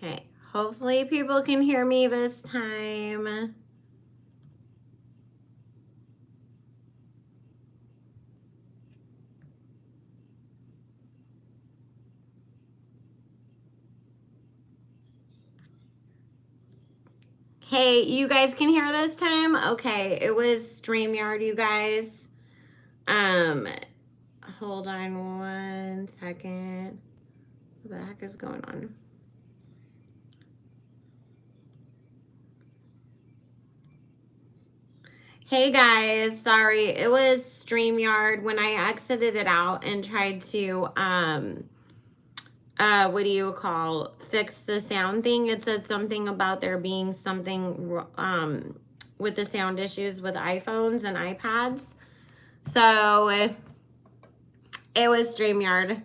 Okay, hopefully people can hear me this time. Hey, you guys can hear this time? Okay, it was StreamYard, you guys. Hold on one second. What the heck is going on? Hey guys, sorry. It was StreamYard when I exited it out and tried to what do you call fix the sound thing. It said something about there being something with the sound issues with iPhones and iPads. So it was StreamYard.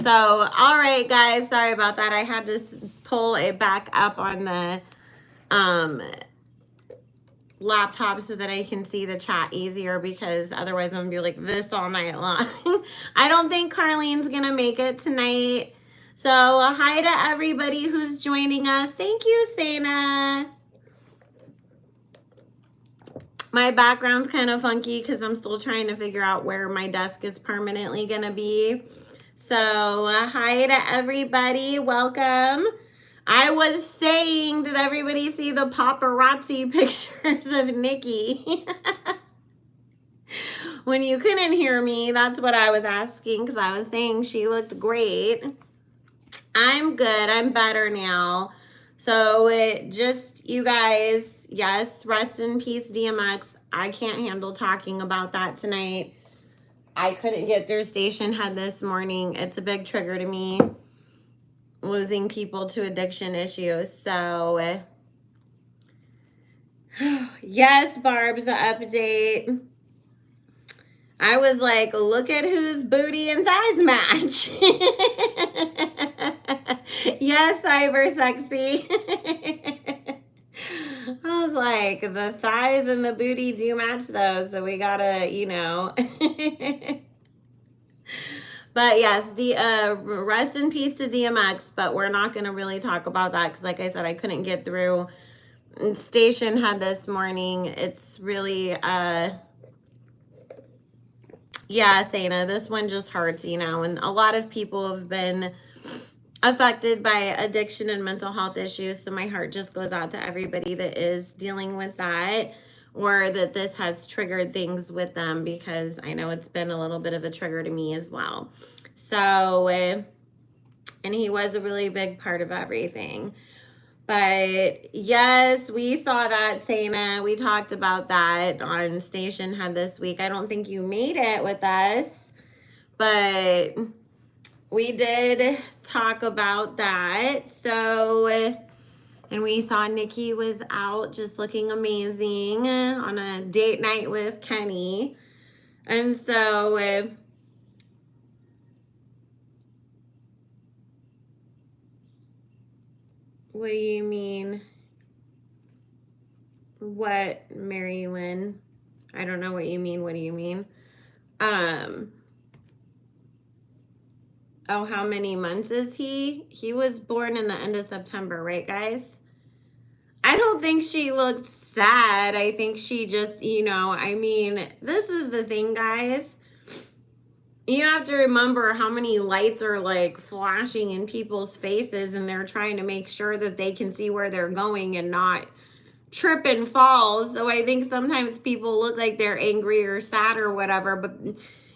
So all right guys, sorry about that. I had to pull it back up on the laptop so that I can see the chat easier, because otherwise I'm gonna be like this all night long. I don't think Carlene's gonna make it tonight. So hi to everybody who's joining us. Thank you, Sana. My background's kind of funky because I'm still trying to figure out where my desk is permanently gonna be. So hi to everybody, welcome. I was saying, did everybody see the paparazzi pictures of Nikki? When you couldn't hear me, that's what I was asking, because I was saying she looked great. I'm good. I'm better now. So you guys, yes, rest in peace, DMX. I can't handle talking about that tonight. I couldn't get through Station Head this morning. It's a big trigger to me, losing people to addiction issues. So yes, Barb's the update. I was like, look at whose booty and thighs match. Yes, Cyber Sexy. I was like, the thighs and the booty do match though, so we gotta, But yes, rest in peace to DMX, but we're not gonna really talk about that because like I said, I couldn't get through Station Head this morning. It's really yeah, Sana, this one just hurts, and a lot of people have been affected by addiction and mental health issues. So my heart just goes out to everybody that is dealing with that, or that this has triggered things with them, because I know it's been a little bit of a trigger to me as well. So, and he was a really big part of everything. But yes, we saw that, Sana. We talked about that on Station Head this week. I don't think you made it with us, but we did talk about that. So, and we saw Nikki was out just looking amazing on a date night with Kenny. And so, what do you mean? What, Mary Lynn? I don't know what you mean. What do you mean? Oh, how many months is he? He was born in the end of September, right, guys? I don't think she looked sad. I think she just, this is the thing, guys. You have to remember how many lights are like flashing in people's faces, and they're trying to make sure that they can see where they're going and not trip and fall. So I think sometimes people look like they're angry or sad or whatever, but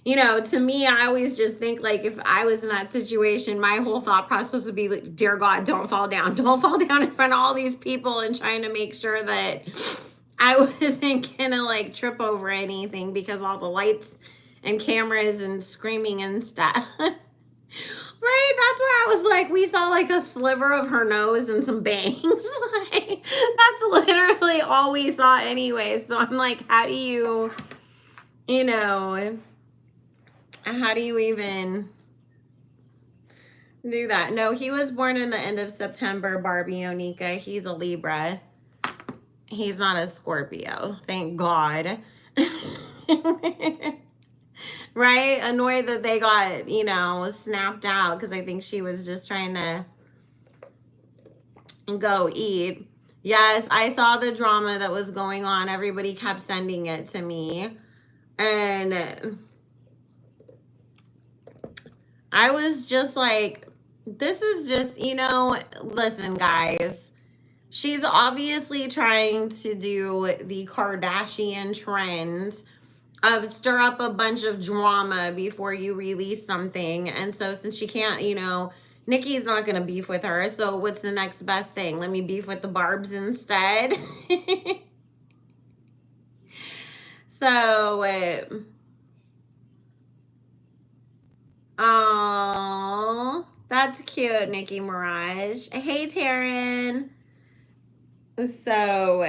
to me, I always just think like if I was in that situation, my whole thought process would be like, dear God, don't fall down. Don't fall down in front of all these people, and trying to make sure that I wasn't gonna like trip over anything because all the lights and cameras and screaming and stuff. Right? That's why I was like, we saw like a sliver of her nose and some bangs. Like, that's literally all we saw anyway. So I'm like, how do you even do that? No, he was born in the end of September, Barbie Onika. He's a Libra. He's not a Scorpio. Thank God. Right? Annoyed that they got, snapped out, because I think she was just trying to go eat. Yes, I saw the drama that was going on. Everybody kept sending it to me. And I was just like, this is just, listen, guys. She's obviously trying to do the Kardashian trend of stir up a bunch of drama before you release something. And so since she can't, Nicki's not going to beef with her. So what's the next best thing? Let me beef with the Barbs instead. So, oh, that's cute, Nicki Minaj. Hey, Taryn. So,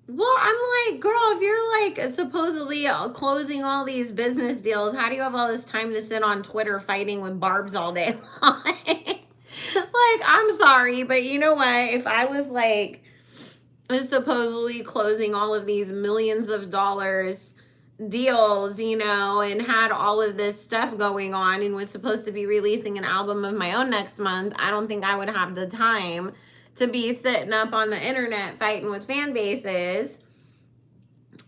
well, I'm like, girl, if you're like supposedly closing all these business deals, how do you have all this time to sit on Twitter fighting with Barbs all day long? Like, I'm sorry, but you know what? If I was like supposedly closing all of these millions of dollars deals, and had all of this stuff going on and was supposed to be releasing an album of my own next month, I don't think I would have the time to be sitting up on the internet fighting with fan bases.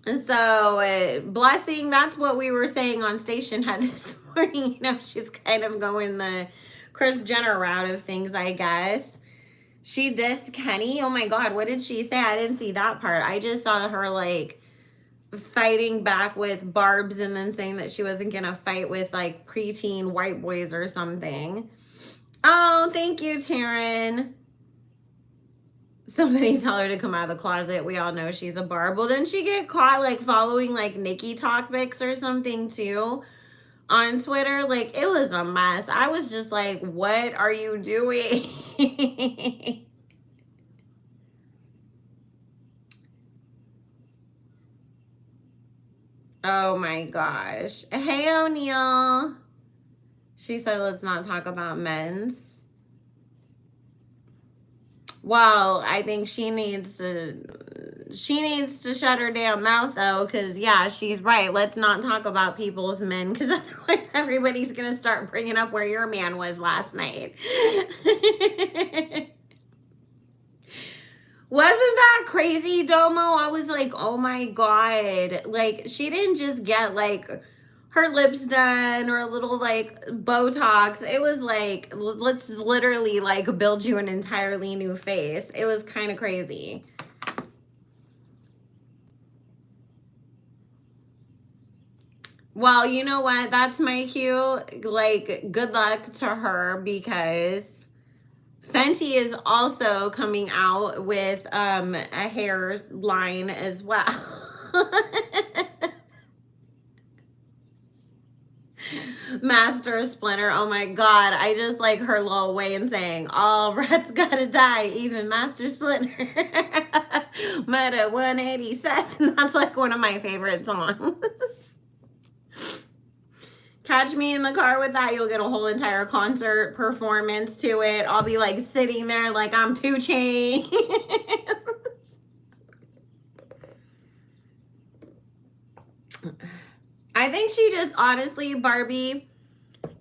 And so, Blessing, that's what we were saying on Stationhead this morning. She's kind of going the Kris Jenner route of things, I guess. She dissed Kenny. Oh my God, what did she say? I didn't see that part. I just saw her like fighting back with Barbs and then saying that she wasn't gonna fight with like preteen white boys or something. Oh, thank you, Taryn. Somebody tell her to come out of the closet. We all know she's a Barb. Well, didn't she get caught like following like Nicki topics or something too on Twitter? Like, it was a mess. I was just like, what are you doing? Oh my gosh. Hey, O'Neill. She said, let's not talk about men's. Well, I think she needs to shut her damn mouth though, because yeah, she's right. Let's not talk about people's men, because otherwise everybody's gonna start bringing up where your man was last night. Wasn't that crazy, Domo? I was like, oh my God. Like, she didn't just get like her lips done or a little like Botox. It was like, let's literally like build you an entirely new face. It was kind of crazy. Well, you know what? That's my cue. Like, good luck to her, because Fenty is also coming out with a hair line as well. Master Splinter, oh my God, I just like her Lil Wayne saying, all rats gotta die, even Master Splinter. Meta 187, that's like one of my favorite songs. Catch me in the car with that, you'll get a whole entire concert performance to it. I'll be like sitting there like I'm 2 Chainz. I think she just honestly, Barbie,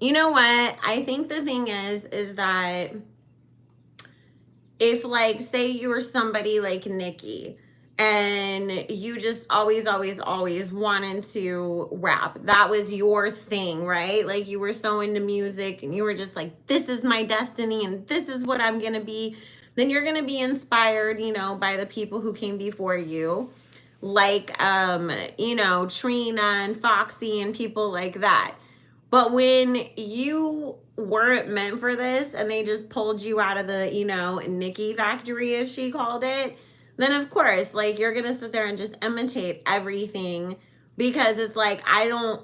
you know what? I think the thing is that if like, say you were somebody like Nicki and you just always wanted to rap. That was your thing, right? Like, you were so into music and you were just like, this is my destiny and this is what I'm going to be. Then you're going to be inspired, by the people who came before you. Like, Trina and Foxy and people like that. But when you weren't meant for this and they just pulled you out of the, Nicki factory, as she called it, then of course, like, you're going to sit there and just imitate everything, because it's like,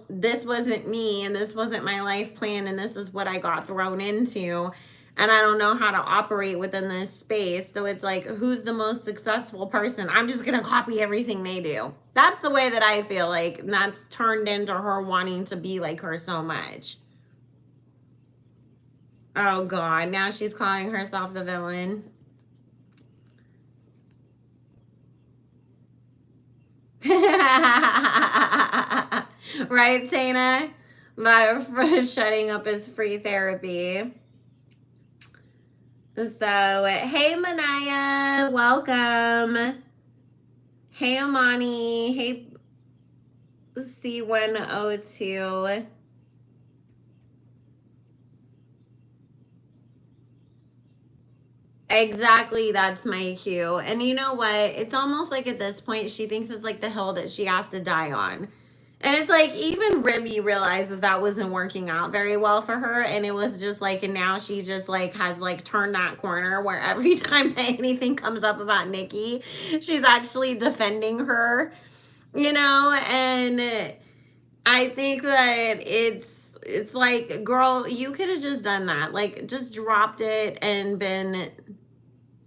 this wasn't me and this wasn't my life plan and this is what I got thrown into. And I don't know how to operate within this space. So it's like, who's the most successful person? I'm just going to copy everything they do. That's the way that I feel like. And that's turned into her wanting to be like her so much. Oh, God. Now she's calling herself the villain. Right, Tana? My friend shutting up his free therapy. So, hey, Manaya, welcome. Hey, Amani. Hey, C102. Exactly, that's my cue. And you know what? It's almost like at this point, she thinks it's like the hill that she has to die on. And it's like even Ribby realized that that wasn't working out very well for her. And it was just like, and now she just like has like turned that corner where every time anything comes up about Nikki, she's actually defending her, you know? And I think that it's like, girl, you could have just done that. Like just dropped it and been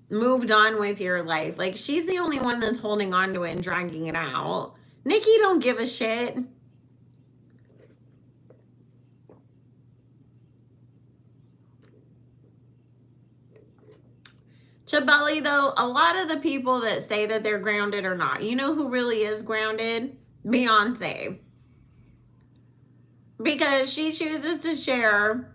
moved on with your life. Like she's the only one that's holding on to it and dragging it out. Nikki don't give a shit. Chabeli, though, a lot of the people that say that they're grounded are not. You know who really is grounded? Beyonce. Because she chooses to share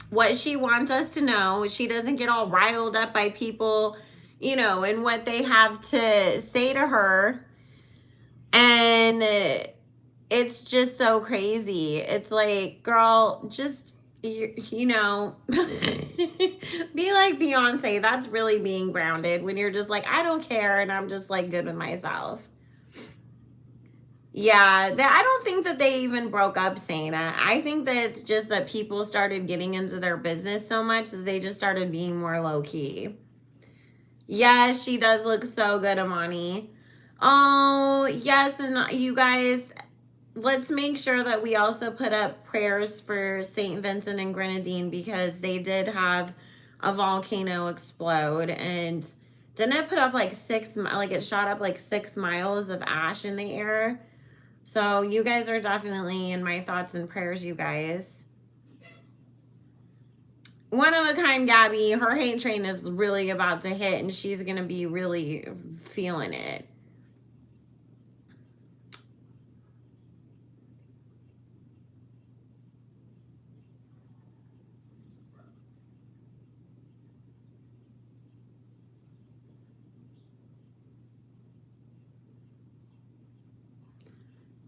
what she wants us to know. She doesn't get all riled up by people, you know, and what they have to say to her. And it's just so crazy. It's like, girl, just, you know, be like Beyonce. That's really being grounded when you're just like, I don't care. And I'm just like good with myself. Yeah, I don't think that they even broke up, Sana. I think that it's just that people started getting into their business so much that they just started being more low key. Yes, she does look so good, Amani. Oh, yes, and you guys, let's make sure that we also put up prayers for St. Vincent and Grenadine because they did have a volcano explode, and didn't it put up like it shot up like 6 miles of ash in the air? So you guys are definitely in my thoughts and prayers, you guys. One of a kind Gabby, her hate train is really about to hit and she's going to be really feeling it.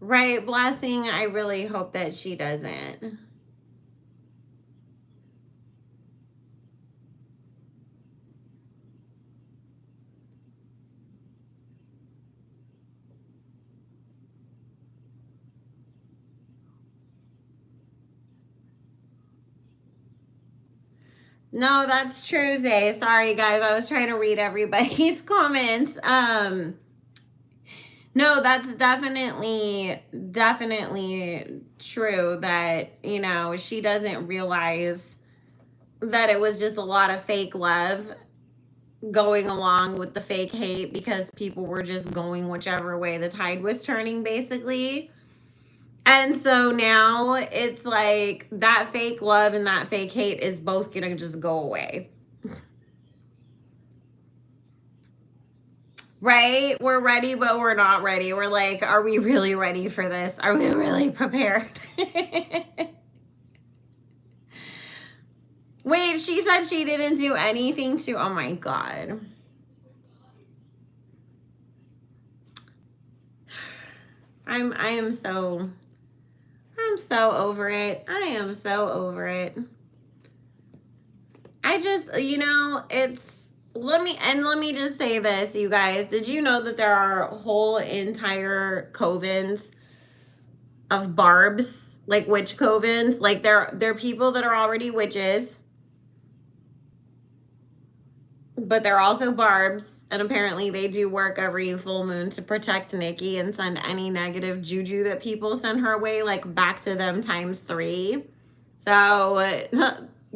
Right, Blessing, I really hope that she doesn't. No, that's true, Zay. Sorry, guys. I was trying to read everybody's comments. No, that's definitely true that, you know, she doesn't realize that it was just a lot of fake love going along with the fake hate because people were just going whichever way the tide was turning, basically. And so now it's like that fake love and that fake hate is both gonna just go away. Right? We're ready, but we're not ready. We're like, are we really ready for this? Are we really prepared? Wait, she said she didn't do anything to, oh my God. I'm so over it. I am so over it. I just, you know, let me just say this, you guys. Did you know that there are whole entire covens of barbs, like witch covens? Like they're people that are already witches, but they're also barbs, and apparently they do work every full moon to protect Nikki and send any negative juju that people send her way like back to them ×3. So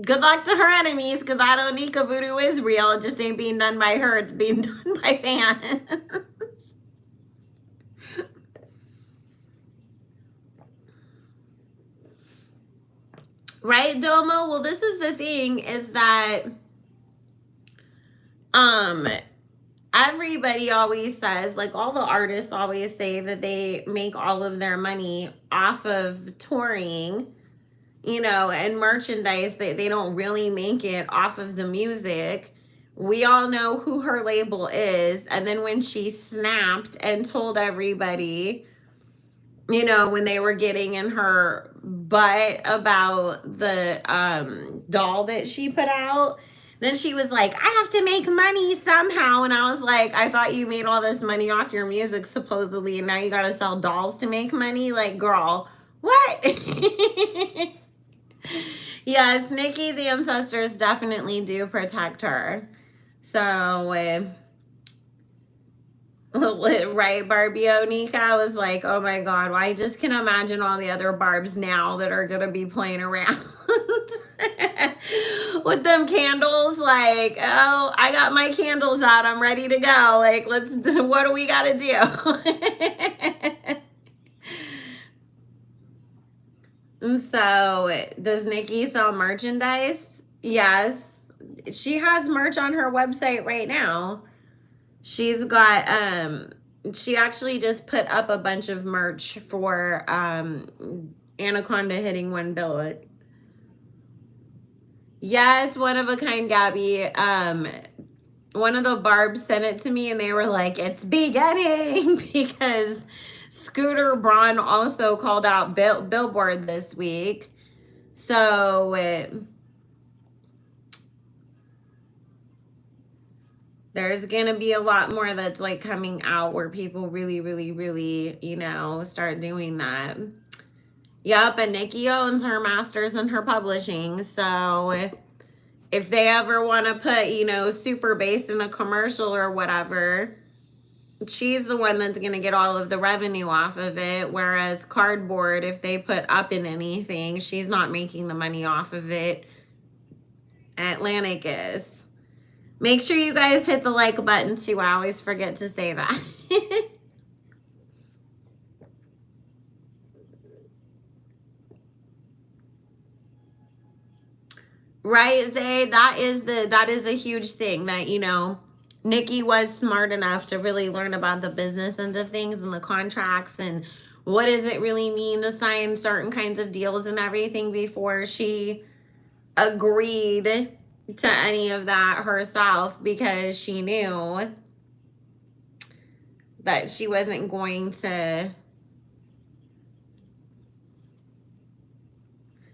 good luck to her enemies, because I don't need voodoo is real. It just ain't being done by her. It's being done by fans. Right, Domo? Well, this is the thing, is that everybody always says, like all the artists always say that they make all of their money off of touring. you know, and merchandise. They don't really make it off of the music. We all know who her label is. And then when she snapped and told everybody, you know, when they were getting in her butt about the doll that she put out, then she was like, I have to make money somehow. And I was like, I thought you made all this money off your music, supposedly, and now you got to sell dolls to make money? Like, girl, what? Yes, Nikki's ancestors definitely do protect her. So, right, Barbie Nika was like, oh my God, well, I just can imagine all the other Barbs now that are going to be playing around with them candles. Like, oh, I got my candles out. I'm ready to go. Like, what do we got to do? So, does Nikki sell merchandise? Yes. She has merch on her website right now. She's got she actually just put up a bunch of merch for Anaconda hitting 1 billion. Yes, one of a kind, Gabby. One of the Barbs sent it to me and they were like, it's beginning, because Scooter Braun also called out Billboard this week. So there's going to be a lot more that's like coming out where people really, you know, start doing that. Yep, and Nikki owns her masters and her publishing. So if they ever want to put, you know, Super Bass in a commercial or whatever, she's the one that's going to get all of the revenue off of it. Whereas Cardboard, if they put up in anything, she's not making the money off of it. Atlantic is. Make sure you guys hit the like button too. I always forget to say that. Right, Zay? That is a huge thing that, you know, Nikki was smart enough to really learn about the business end of things and the contracts and what does it really mean to sign certain kinds of deals and everything before she agreed to any of that herself, because she knew that she wasn't going to.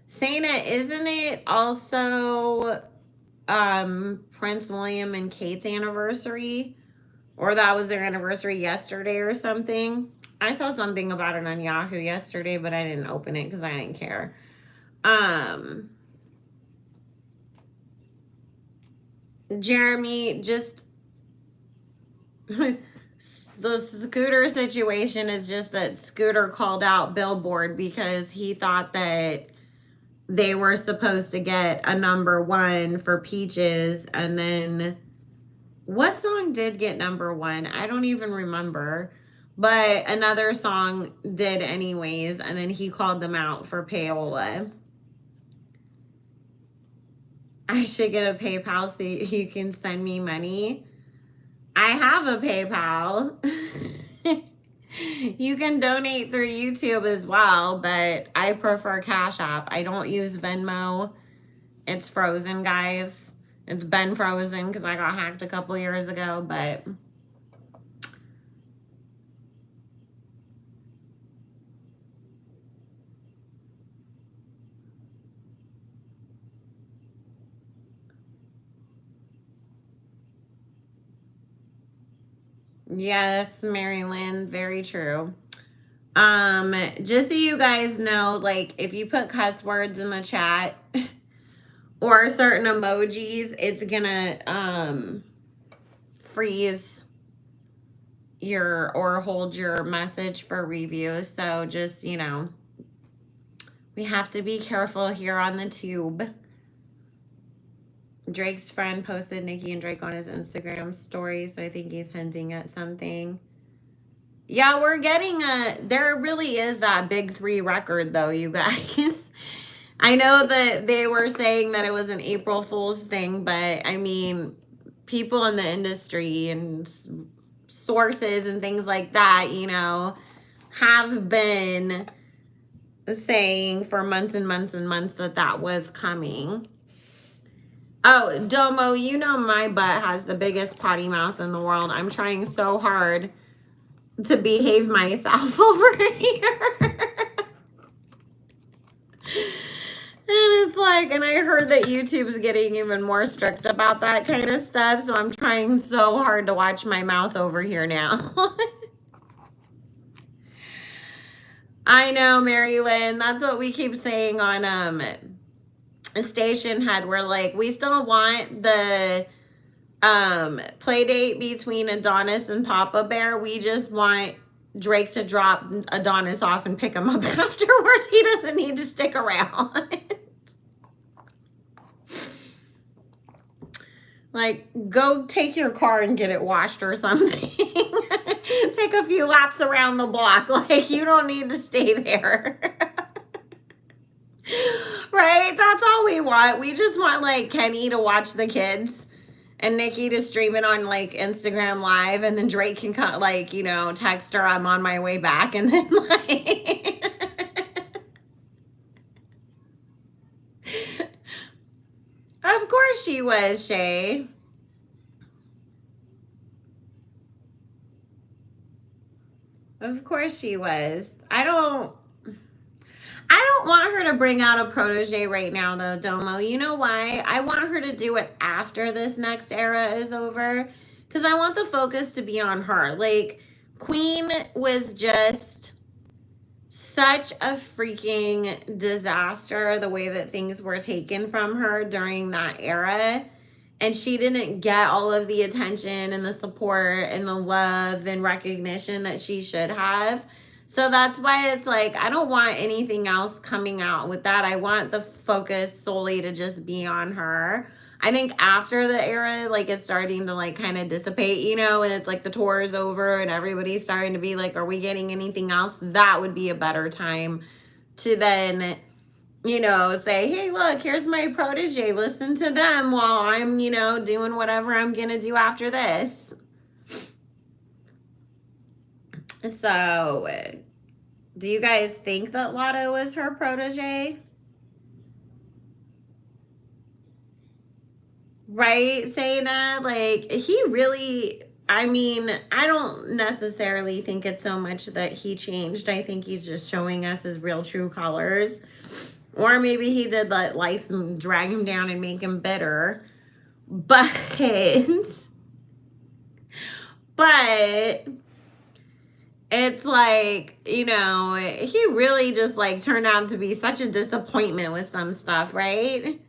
Sana, isn't it also Prince William and Kate's anniversary? Or that was their anniversary yesterday or something? I saw something about it on Yahoo yesterday, but I didn't open it because I didn't care. Jeremy, just the Scooter situation is just that Scooter called out Billboard because he thought that they were supposed to get a #1 for Peaches, and then what song did get #1? I don't even remember, but another song did anyways, and then he called them out for payola. I should get a PayPal so you can send me money. I have a PayPal. You can donate through YouTube as well, but I prefer Cash App. I don't use Venmo. It's frozen, guys. It's been frozen because I got hacked a couple years ago, but yes, Mary Lynn, very true. Just so you guys know, like, if you put cuss words in the chat or certain emojis, it's gonna freeze your or hold your message for review. So just, you know, we have to be careful here on the tube. Drake's friend posted Nikki and Drake on his Instagram story, so I think he's hinting at something. Yeah, we're getting there really is that big 3 record though, you guys. I know that they were saying that it was an April Fool's thing, but I mean, people in the industry and sources and things like that, you know, have been saying for months and months and months that that was coming. Oh, Domo, you know my butt has the biggest potty mouth in the world. I'm trying so hard to behave myself over here. And it's like, and I heard that YouTube's getting even more strict about that kind of stuff. So I'm trying so hard to watch my mouth over here now. I know, Mary Lynn. That's what we keep saying on Station Head. We're like, we still want the play date between Adonis and Papa Bear. We just want Drake to drop Adonis off and pick him up afterwards. He doesn't need to stick around. Like, go take your car and get it washed or something. Take a few laps around the block. Like, you don't need to stay there. Right? That's all we want. We just want, like, Kenny to watch the kids and Nikki to stream it on, like, Instagram Live, and then Drake can, like, you know, text her, I'm on my way back, and then, like... Of course she was, Shay. Of course she was. I don't want her to bring out a protege right now, though, Domo. You know why? I want her to do it after this next era is over, because I want the focus to be on her. Like, Queen was just such a freaking disaster, the way that things were taken from her during that era. And she didn't get all of the attention and the support and the love and recognition that she should have. So that's why it's like, I don't want anything else coming out with that. I want the focus solely to just be on her. I think after the era, like, it's starting to, like, kind of dissipate, you know, and it's like the tour is over and everybody's starting to be like, are we getting anything else? That would be a better time to then, you know, say, hey, look, here's my protege. Listen to them while I'm, you know, doing whatever I'm going to do after this. So, do you guys think that Lotto is her protege? Right, Sana? Like, he really, I mean, I don't necessarily think it's so much that he changed. I think he's just showing us his real true colors. Or maybe he did let life drag him down and make him bitter. But it's like, you know, he really just, like, turned out to be such a disappointment with some stuff, right?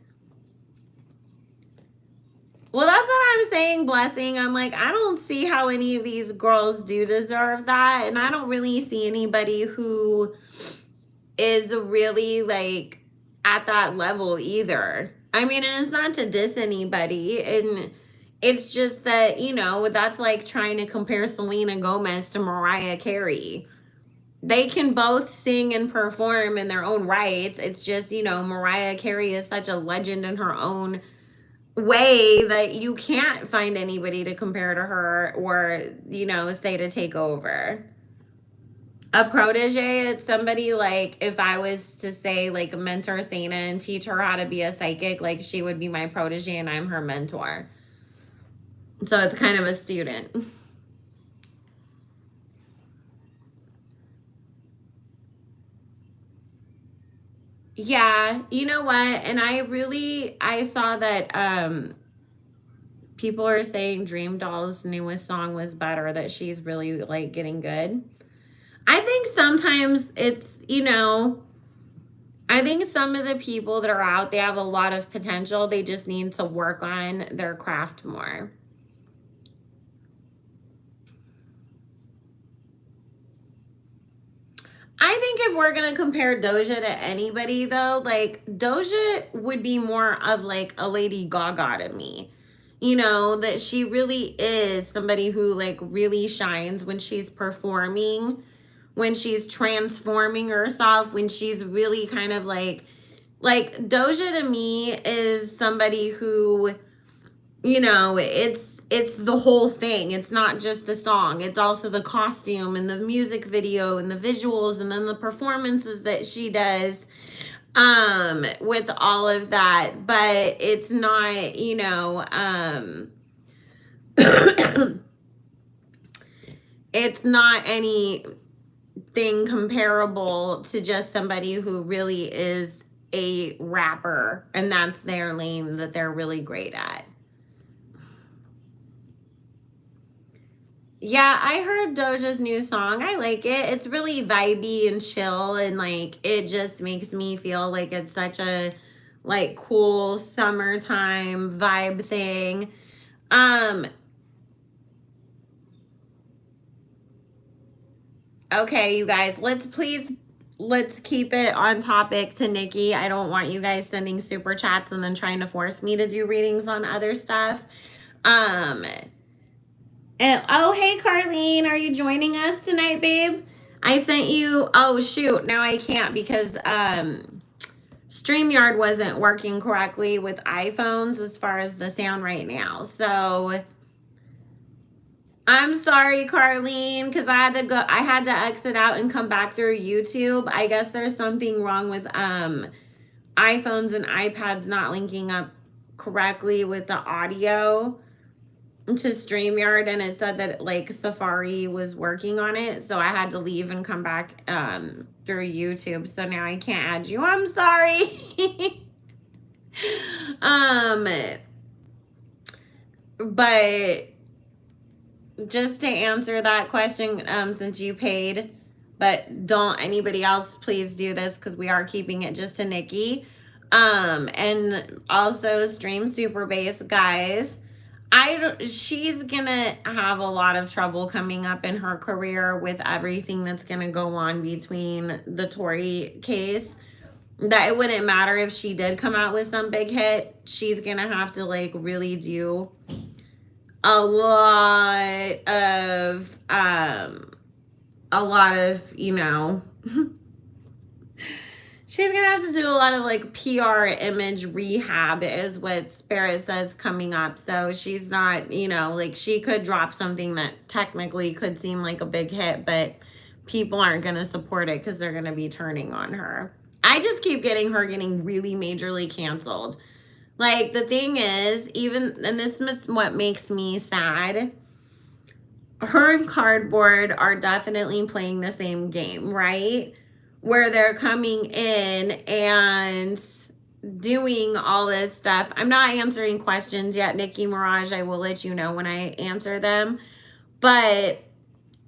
Well, that's what I'm saying, Blessing. I'm like, I don't see how any of these girls do deserve that. And I don't really see anybody who is really, like, at that level either. I mean, and it's not to diss anybody. And it's just that, you know, that's like trying to compare Selena Gomez to Mariah Carey. They can both sing and perform in their own rights. It's just, you know, Mariah Carey is such a legend in her own way that you can't find anybody to compare to her or, you know, say to take over. A protege, it's somebody like, if I was to say, like, mentor Sana and teach her how to be a psychic, like, she would be my protege and I'm her mentor. So it's kind of a student. Yeah, you know what? And I saw that people are saying Dream Doll's newest song was better, that she's really, like, getting good. I think sometimes it's, you know, I think some of the people that are out, they have a lot of potential. They just need to work on their craft more. I think if we're going to compare Doja to anybody, though, like, Doja would be more of, like, a Lady Gaga to me. You know, that she really is somebody who, like, really shines when she's performing, when she's transforming herself, when she's really kind of like Doja to me is somebody who, you know, it's it's the whole thing. It's not just the song. It's also the costume and the music video and the visuals and then the performances that she does with all of that. But it's not, you know, it's not anything comparable to just somebody who really is a rapper and that's their lane that they're really great at. Yeah, I heard Doja's new song. I like it. It's really vibey and chill, and like it just makes me feel like it's such a like cool summertime vibe thing. Okay, you guys, let's keep it on topic to Nikki. I don't want you guys sending super chats and then trying to force me to do readings on other stuff. And oh, hey, Carlene, are you joining us tonight, babe? I sent you, oh, shoot, now I can't because StreamYard wasn't working correctly with iPhones as far as the sound right now. So I'm sorry, Carlene, because I had to exit out and come back through YouTube. I guess there's something wrong with iPhones and iPads not linking up correctly with the audio to StreamYard, and it said that like Safari was working on it, so I had to leave and come back through YouTube. So now I can't add you. I'm sorry. But just to answer that question, since you paid, but don't anybody else please do this because we are keeping it just to Nikki. And also Stream Super Bass, guys. She's gonna have a lot of trouble coming up in her career with everything that's gonna go on between the Tory case. That it wouldn't matter if she did come out with some big hit. She's gonna have to like really do a lot of, you know, she's gonna have to do a lot of like PR image rehab is what Spirit says coming up. So she's not, you know, like she could drop something that technically could seem like a big hit, but people aren't gonna support it because they're gonna be turning on her. I just keep getting her getting really majorly canceled. Like the thing is, even, and this is what makes me sad, her and Cardboard are definitely playing the same game, right? Where they're coming in and doing all this stuff. I'm not answering questions yet, Nikki Mirage. I will let you know when I answer them. But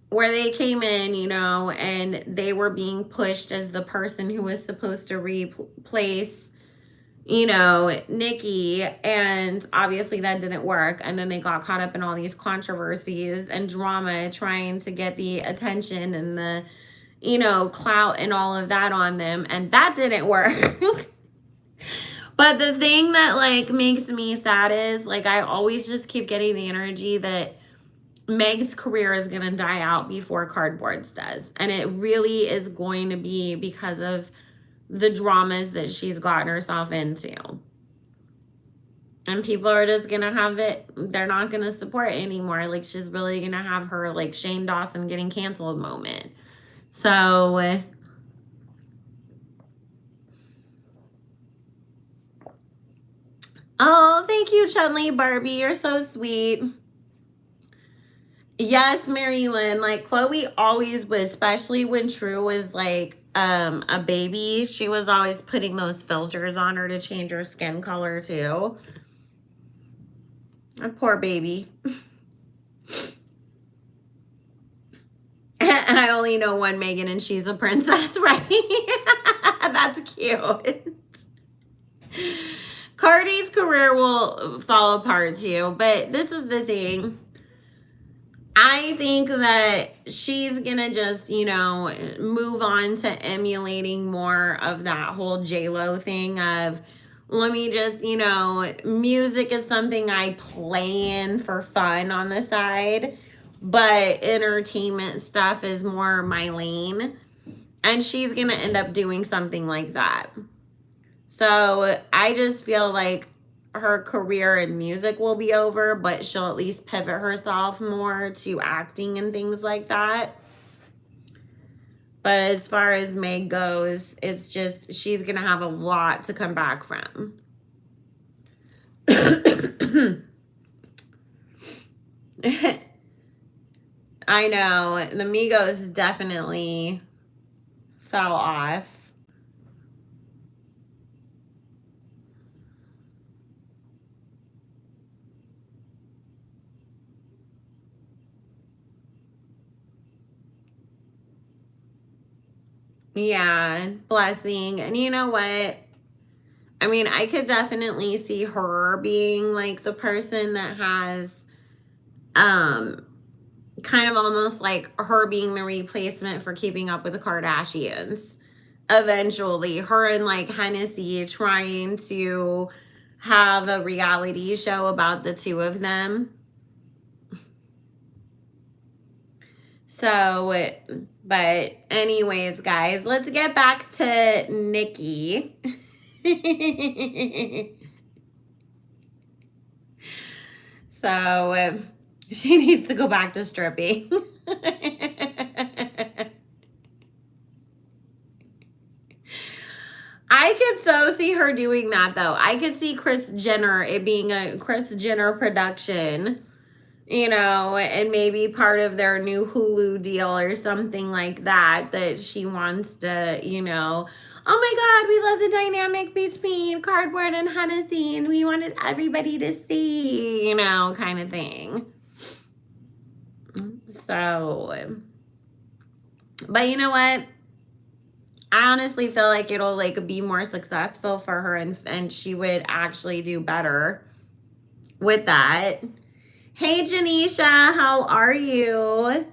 where they came in, you know, and they were being pushed as the person who was supposed to replace, you know, Nikki, and obviously that didn't work. And then they got caught up in all these controversies and drama trying to get the attention and the, you know, clout and all of that on them, and that didn't work. But the thing that like makes me sad is like I always just keep getting the energy that Meg's career is gonna die out before Cardboard's does, and it really is going to be because of the dramas that she's gotten herself into. And people are just gonna have it, they're not gonna support it anymore. Like she's really gonna have her like Shane Dawson getting canceled moment. So oh, thank you, Chun-Li Barbie. You're so sweet. Yes, Mary Lynn. Like Chloe always was, especially when True was like a baby, she was always putting those filters on her to change her skin color too. A poor baby. I only know one Megan and she's a princess, right? That's cute. Cardi's career will fall apart too, but this is the thing. I think that she's gonna just, you know, move on to emulating more of that whole J-Lo thing of, let me just, you know, music is something I play in for fun on the side, but entertainment stuff is more my lane. And she's gonna end up doing something like that. So I just feel like her career in music will be over, but she'll at least pivot herself more to acting and things like that. But as far as Meg goes, it's just she's going to have a lot to come back from. I know. The Migos definitely fell off. Yeah, Blessing. And you know what? I mean, I could definitely see her being like the person that has kind of almost like her being the replacement for Keeping Up with the Kardashians. Eventually, her and like Hennessy trying to have a reality show about the two of them. So, but anyways, guys, let's get back to Nikki. So, she needs to go back to stripping. I could so see her doing that, though. I could see Kris Jenner, it being a Kris Jenner production, you know, and maybe part of their new Hulu deal or something like that, that she wants to, you know, oh my God, we love the dynamic between Cardboard and Hennessy, and we wanted everybody to see, you know, kind of thing. So, but you know what? I honestly feel like it'll like be more successful for her, and she would actually do better with that. Hey, Janisha, how are you?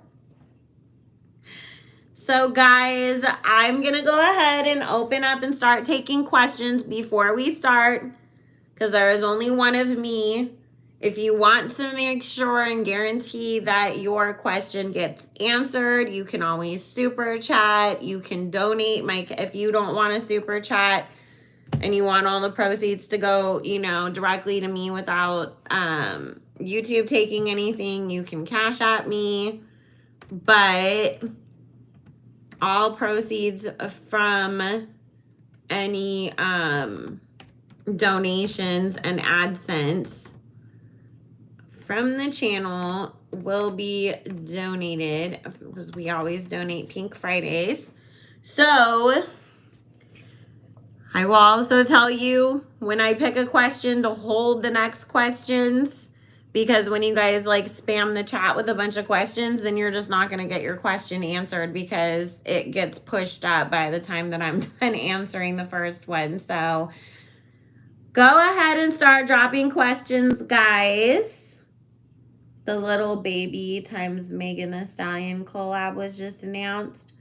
So guys, I'm going to go ahead and open up and start taking questions before we start, because there is only one of me. If you want to make sure and guarantee that your question gets answered, you can always super chat. You can donate. If you don't want to super chat and you want all the proceeds to go, you know, directly to me without YouTube taking anything, you can cash at me. But all proceeds from any donations and AdSense from the channel will be donated, because we always donate Pink Fridays. So I will also tell you when I pick a question to hold the next questions, because when you guys like spam the chat with a bunch of questions, then you're just not going to get your question answered, because it gets pushed up by the time that I'm done answering the first one. So go ahead and start dropping questions, guys. The Little Baby times Megan Thee Stallion collab was just announced.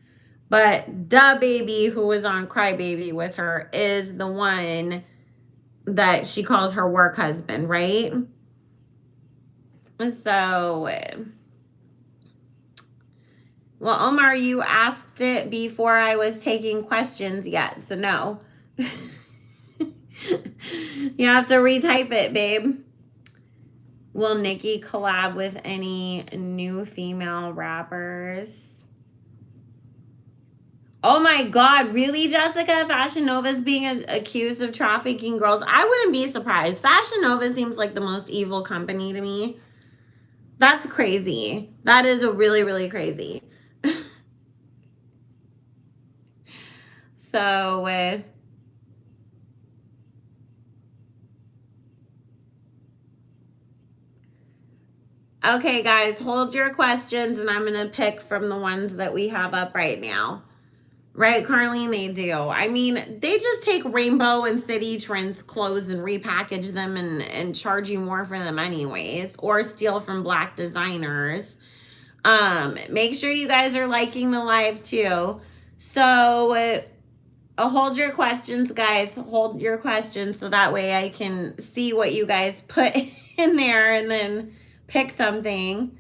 But DaBaby, who was on Crybaby with her, is the one that she calls her work husband, right? So, well, Omar, you asked it before I was taking questions yet, so no. You have to retype it, babe. Will Nikki collab with any new female rappers? Oh my God, really, Jessica? Fashion Nova's being accused of trafficking girls? I wouldn't be surprised. Fashion Nova seems like the most evil company to me. That's crazy. That is a really, really crazy. So, okay, guys, hold your questions, and I'm going to pick from the ones that we have up right now. Right, Carlene? They do. I mean, they just take Rainbow and City Trends clothes and repackage them and charge you more for them anyways, or steal from Black designers. Make sure you guys are liking the live too. So hold your questions, guys. Hold your questions so that way I can see what you guys put in there and then pick something.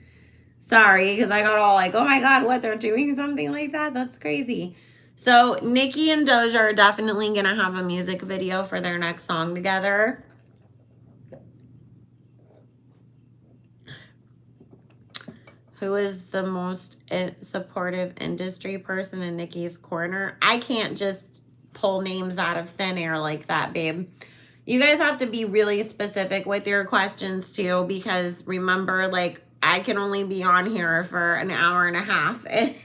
Sorry, because I got all like, oh my God, what? They're doing something like that? That's crazy. So Nicki and Doja are definitely going to have a music video for their next song together. Who is the most supportive industry person in Nikki's corner? I can't just pull names out of thin air like that, babe. You guys have to be really specific with your questions too, because remember, like, I can only be on here for an hour and a half, and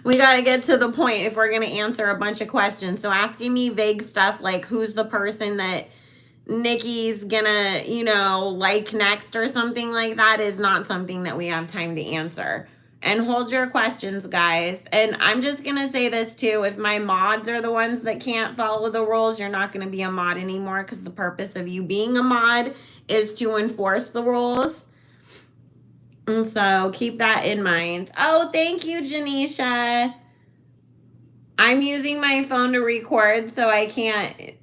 we got to get to the point if we're going to answer a bunch of questions. So asking me vague stuff like who's the person that Nikki's gonna, you know, like next or something like that is not something that we have time to answer. And hold your questions, guys. And I'm just gonna say this too, if my mods are the ones that can't follow the rules, you're not gonna be a mod anymore, because the purpose of you being a mod is to enforce the rules. And so keep that in mind. Oh, thank you, Janisha. I'm using my phone to record, so I can't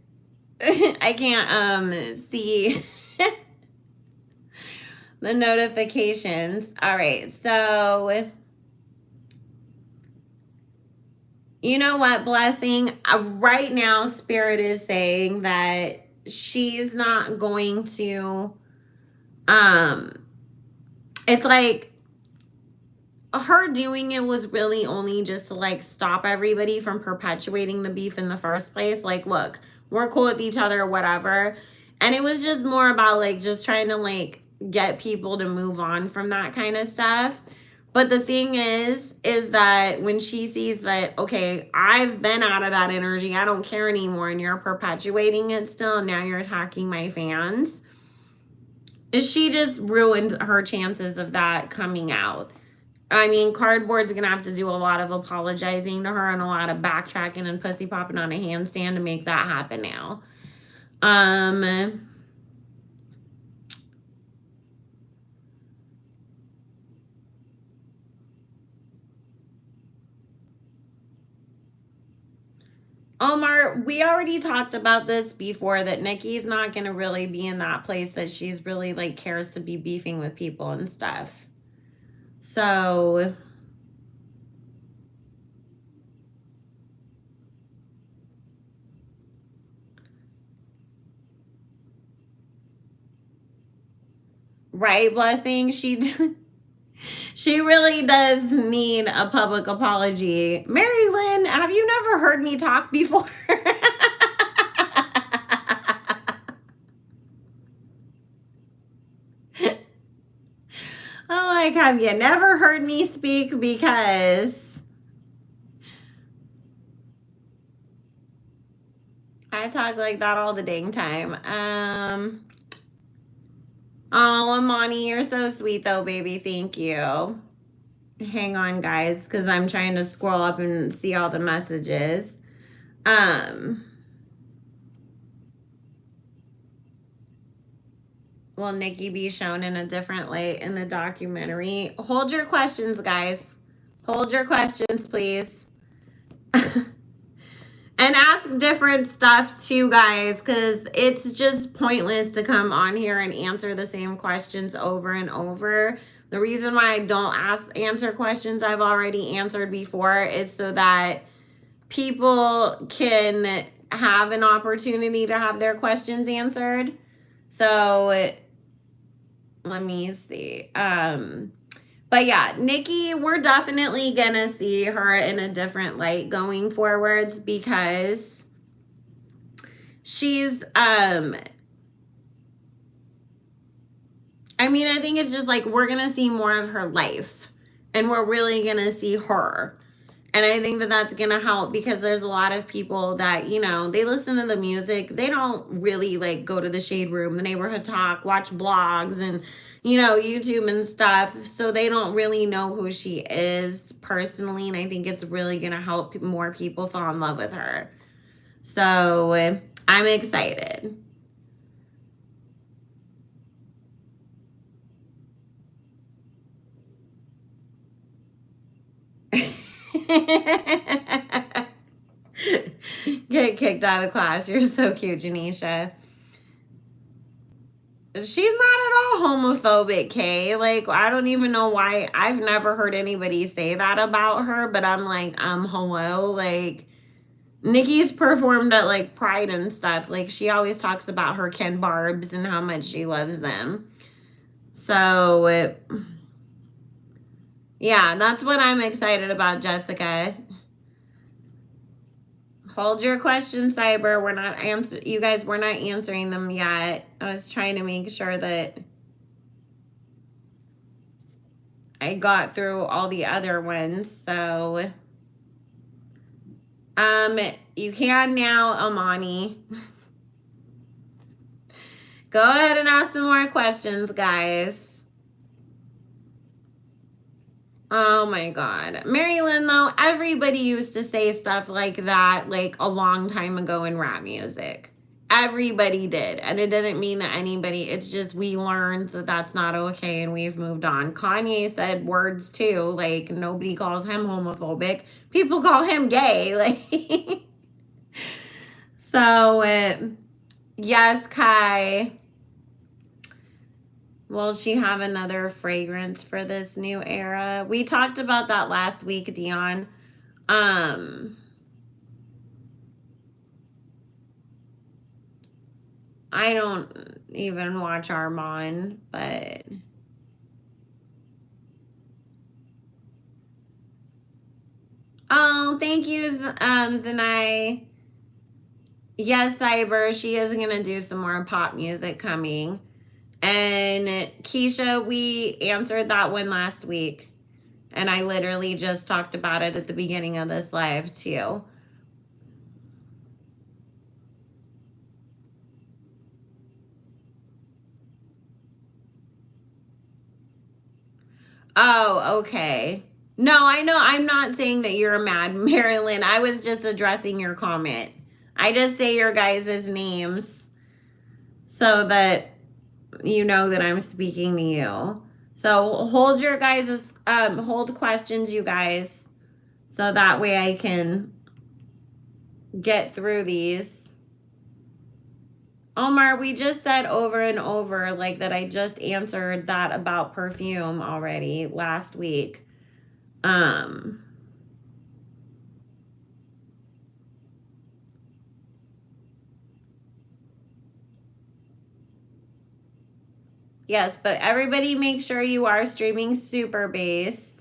see the notifications. All right, so you know what, Blessing? Right now, Spirit is saying that she's not going to, it's like her doing it was really only just to like stop everybody from perpetuating the beef in the first place. Like, look, we're cool with each other, whatever. And it was just more about like just trying to like get people to move on from that kind of stuff. But the thing is that when she sees that, okay, I've been out of that energy, I don't care anymore, and you're perpetuating it still, and now you're attacking my fans, she just ruined her chances of that coming out. I mean, Cardboard's going to have to do a lot of apologizing to her and a lot of backtracking and pussy popping on a handstand to make that happen now. Omar, we already talked about this before, that Nikki's not going to really be in that place that she's really like cares to be beefing with people and stuff. So right, Blessing, she really does need a public apology. Mary Lynn, have you never heard me talk before? I'm like, have you never heard me speak? Because I talk like that all the dang time. Oh, Amani, you're so sweet though, baby. Thank you. Hang on, guys, because I'm trying to scroll up and see all the messages. Will Nikki be shown in a different light in the documentary? Hold your questions, guys. Hold your questions, please. And ask different stuff too, guys, because it's just pointless to come on here and answer the same questions over and over. The reason why I don't answer questions I've already answered before is so that people can have an opportunity to have their questions answered. So let me see. But yeah, Nikki, we're definitely gonna see her in a different light going forwards, because she's I mean, I think it's just like we're gonna see more of her life, and we're really gonna see her. And I think that that's gonna help, because there's a lot of people that, you know, they listen to the music, they don't really like go to the Shade Room, the Neighborhood Talk, watch blogs and, you know, YouTube and stuff. So they don't really know who she is personally. And I think it's really gonna help more people fall in love with her. So I'm excited. Get kicked out of class. You're so cute, Janisha. She's not at all homophobic, Kay. Like, I don't even know why. I've never heard anybody say that about her, but I'm like, hello. Like, Nikki's performed at like Pride and stuff. Like, she always talks about her Ken Barbs and how much she loves them. So Yeah, that's what I'm excited about, Jessica. Hold your questions, Cyber. We're not you guys, we're not answering them yet. I was trying to make sure that I got through all the other ones. So you can now, Amani. Go ahead and ask some more questions, guys. Oh my God. Mary Lynn, though, everybody used to say stuff like that like a long time ago in rap music. Everybody did. And it didn't mean that anybody, it's just we learned that that's not okay and we've moved on. Kanye said words too, like nobody calls him homophobic. People call him gay. Like, so, yes, Kai. Will she have another fragrance for this new era? We talked about that last week, Dion. I don't even watch Armand, but oh, thank you, Zanai. Yes, Cyber, she is gonna do some more pop music coming. And Keisha, we answered that one last week. And I literally just talked about it at the beginning of this live too. Oh, okay. No, I know. I'm not saying that you're mad, Marilyn. I was just addressing your comment. I just say your guys' names so that you know that I'm speaking to you. So hold your guys' hold questions, you guys, so that way I can get through these. Omar, we just said over and over like that I just answered that about perfume already last week. Yes, but everybody make sure you are streaming Super Bass.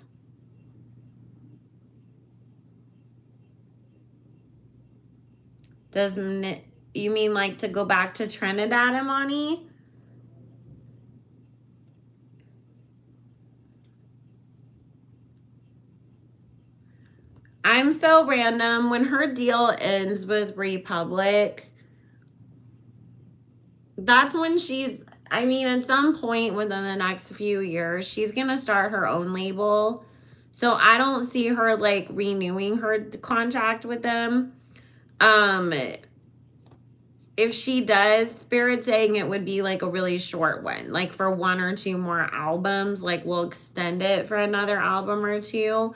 Doesn't it, you mean like to go back to Trinidad, Imani? I'm so random. When her deal ends with Republic, that's when she's, I mean, at some point within the next few years, she's going to start her own label. So I don't see her like renewing her contract with them. If she does, Spirit saying it would be like a really short one, like for 1 or 2 more albums, like we'll extend it for another album or 2.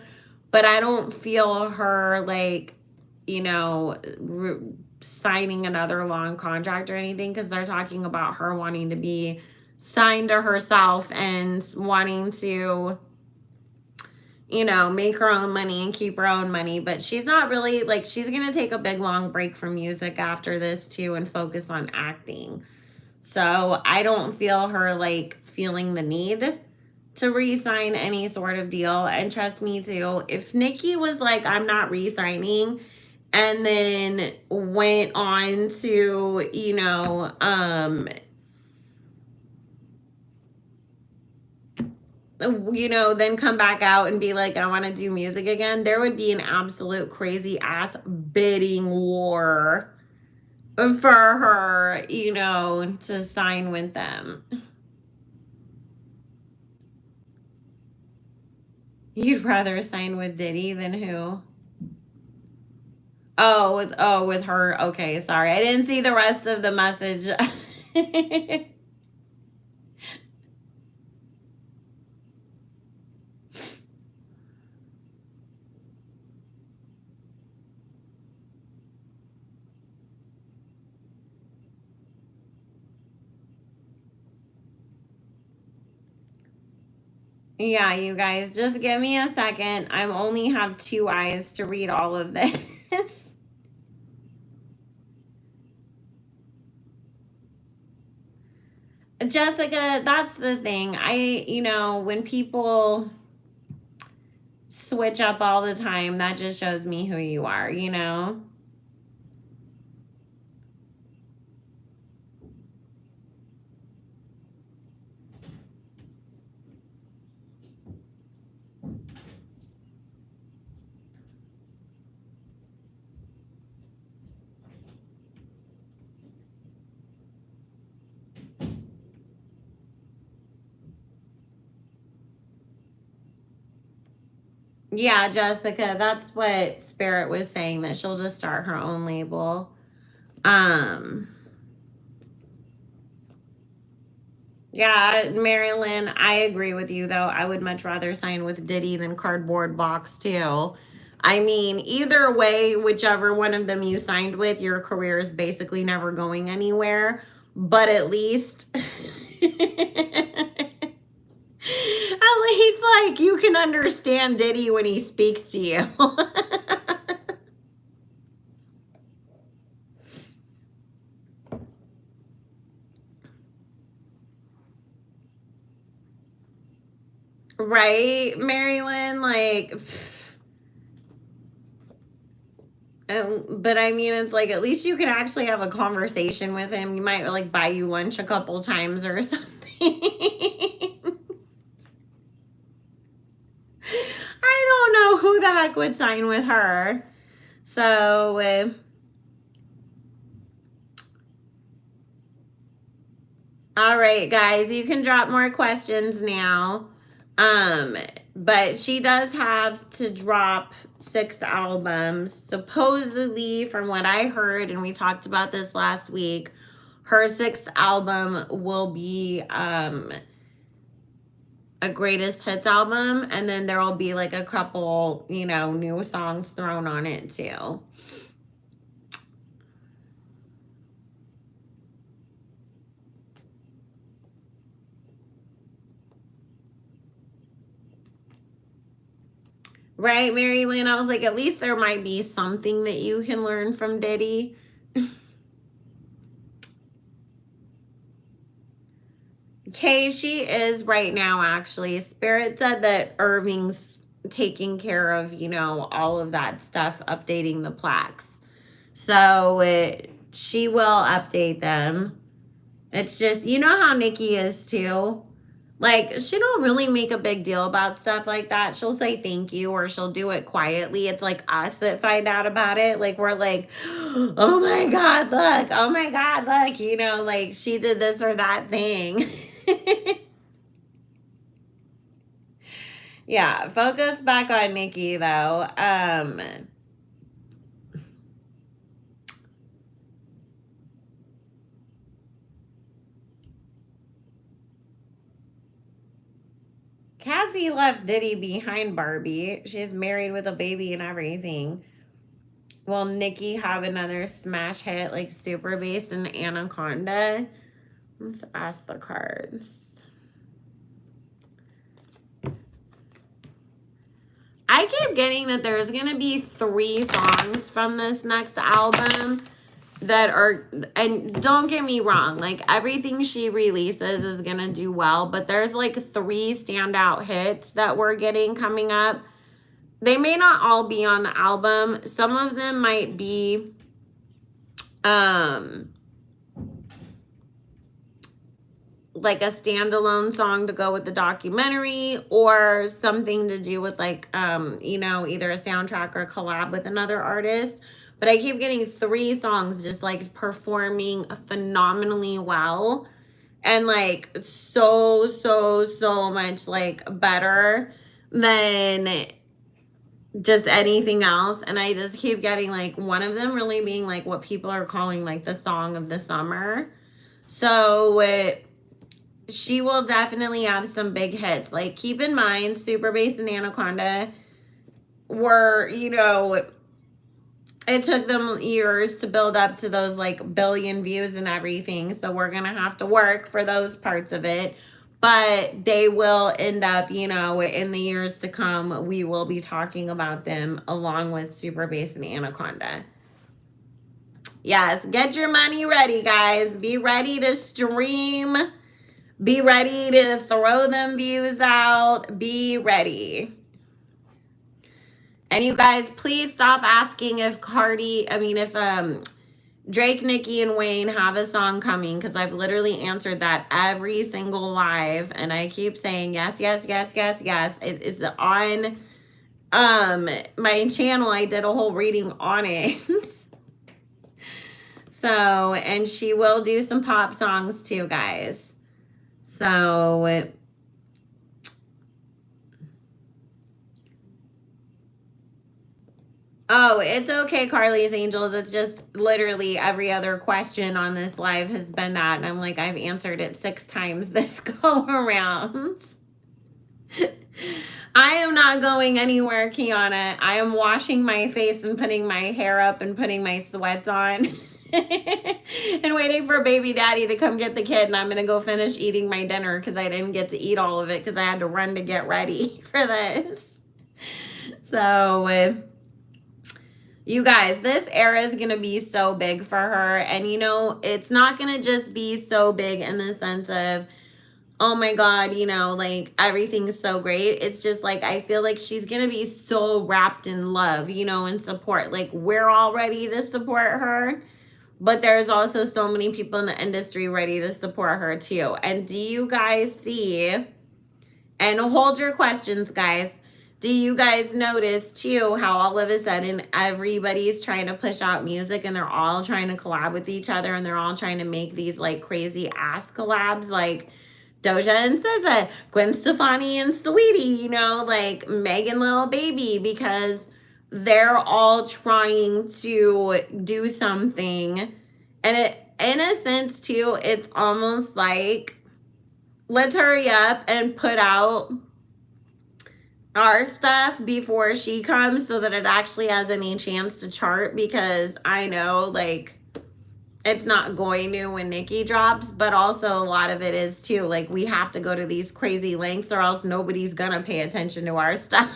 But I don't feel her like, you know, signing another long contract or anything, because they're talking about her wanting to be signed to herself and wanting to, you know, make her own money and keep her own money. But she's not really like, she's going to take a big long break from music after this too and focus on acting. So I don't feel her like feeling the need to re-sign any sort of deal. And trust me too, if Nicki was like, I'm not re-signing, and then went on to, you know, then come back out and be like, I want to do music again, there would be an absolute crazy ass bidding war for her, you know, to sign with them. You'd rather sign with Diddy than who? With her. Okay, sorry. I didn't see the rest of the message. Yeah, you guys, just give me a second. I only have 2 eyes to read all of this. Jessica, that's the thing. When people switch up all the time, that just shows me who you are, you know? Yeah, Jessica, that's what Spirit was saying, that she'll just start her own label. Yeah, Marilyn, I agree with you though. I would much rather sign with Diddy than Cardboard Box too. I mean, either way, whichever one of them you signed with, your career is basically never going anywhere. But at least at least like you can understand Diddy when he speaks to you. Right, Marilyn? Like, but I mean, it's like at least you can actually have a conversation with him. You might like buy you lunch a couple times or something. I don't know who the heck would sign with her. So, all right, guys, you can drop more questions now. But she does have to drop 6 albums. Supposedly, from what I heard, and we talked about this last week, her 6th album will be a greatest hits album, and then there will be like a couple, you know, new songs thrown on it too. Right, Mary Lynn? I was like, at least there might be something that you can learn from Diddy. Okay, she is right now, actually. Spirit said that Irving's taking care of, you know, all of that stuff, updating the plaques. So she will update them. It's just, you know how Nikki is too. Like, she don't really make a big deal about stuff like that. She'll say thank you or she'll do it quietly. It's like us that find out about it. Like, we're like, oh my God, look. Oh my God, look. You know, like she did this or that thing. Yeah, focus back on Nikki though. Cassie left Diddy behind Barbie. She's married with a baby and everything. Will Nikki have another smash hit like Super Bass and Anaconda? Let's ask the cards. I keep getting that there's going to be 3 songs from this next album that are, and don't get me wrong, like everything she releases is going to do well, but there's like 3 standout hits that we're getting coming up. They may not all be on the album. Some of them might be like a standalone song to go with the documentary, or something to do with like you know, either a soundtrack or a collab with another artist. But I keep getting 3 songs just like performing phenomenally well, and like so much like better than just anything else. And I just keep getting like one of them really being like what people are calling like the song of the summer. So she will definitely have some big hits. Like, keep in mind, Super Bass and Anaconda were, you know, it took them years to build up to those like billion views and everything. So we're going to have to work for those parts of it. But they will end up, you know, in the years to come, we will be talking about them along with Super Bass and Anaconda. Yes, get your money ready, guys. Be ready to stream. Be ready to throw them views out. Be ready. And you guys, please stop asking if Drake, Nicki, and Wayne have a song coming, because I've literally answered that every single live, and I keep saying yes, yes, yes, yes, yes. It's on my channel. I did a whole reading on it. So, and she will do some pop songs too, guys. So oh, it's okay, Carly's Angels. It's just literally every other question on this live has been that. And I'm like, I've answered it 6 times this go around. I am not going anywhere, Kiana. I am washing my face and putting my hair up and putting my sweats on. And waiting for baby daddy to come get the kid. And I'm going to go finish eating my dinner because I didn't get to eat all of it because I had to run to get ready for this. So you guys, this era is going to be so big for her. And, you know, it's not going to just be so big in the sense of, oh my God, you know, like everything's so great. It's just like, I feel like she's going to be so wrapped in love, you know, and support. Like, we're all ready to support her, but there's also so many people in the industry ready to support her too. And do you guys see, and hold your questions, guys. Do you guys notice too how all of a sudden everybody's trying to push out music and they're all trying to collab with each other and they're all trying to make these like crazy ass collabs, like Doja and SZA, Gwen Stefani and Saweetie, you know, like Megan Lil Baby, because they're all trying to do something. And it, in a sense too, it's almost like, let's hurry up and put out our stuff before she comes so that it actually has any chance to chart, because I know like it's not going to when Nicki drops, but also a lot of it is too, like we have to go to these crazy lengths or else nobody's gonna pay attention to our stuff.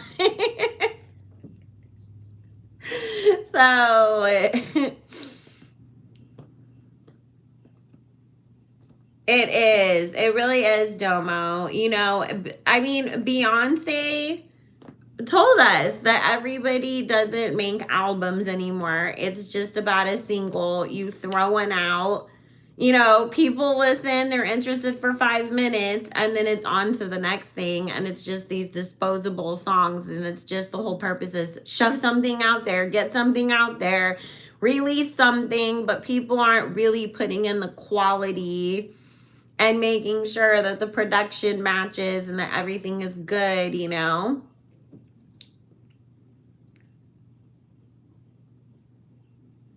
So it really is, Domo. You know, I mean, Beyonce told us that everybody doesn't make albums anymore. It's just about a single. You throw one out, you know, people listen, they're interested for 5 minutes, and then it's on to the next thing. And it's just these disposable songs. And it's just the whole purpose is shove something out there, get something out there, release something, but people aren't really putting in the quality and making sure that the production matches and that everything is good, you know?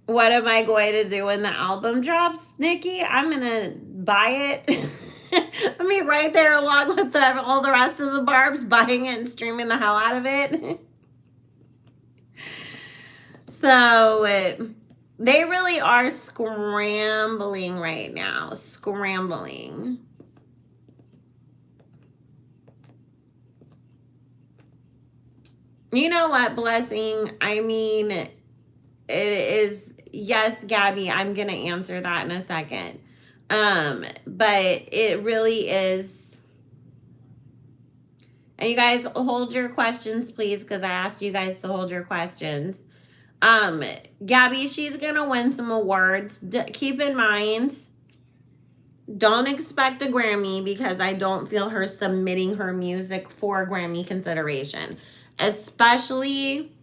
What am I going to do when the album drops, Nikki? I'm going to buy it. I mean, right there along with all the rest of the Barbs, buying it and streaming the hell out of it. So they really are scrambling right now. Scrambling. You know what, Blessing? I mean, it is, yes, Gabby, I'm going to answer that in a second. But it really is. And you guys hold your questions, please, because I asked you guys to hold your questions. Gabby, she's going to win some awards. Keep in mind, don't expect a Grammy, because I don't feel her submitting her music for Grammy consideration, especially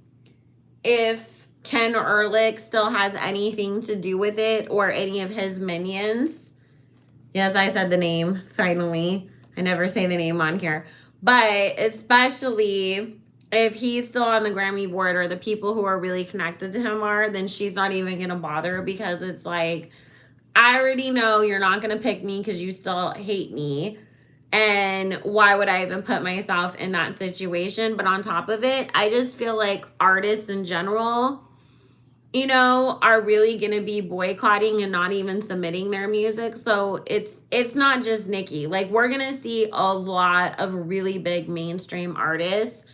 if Ken Ehrlich still has anything to do with it or any of his minions. Yes, I said the name, finally. I never say the name on here. But especially if he's still on the Grammy board or the people who are really connected to him are, then she's not even going to bother, because it's like, I already know you're not going to pick me because you still hate me. And why would I even put myself in that situation? But on top of it, I just feel like artists in general, you know, are really going to be boycotting and not even submitting their music. So it's not just Nicki. Like, we're going to see a lot of really big mainstream artists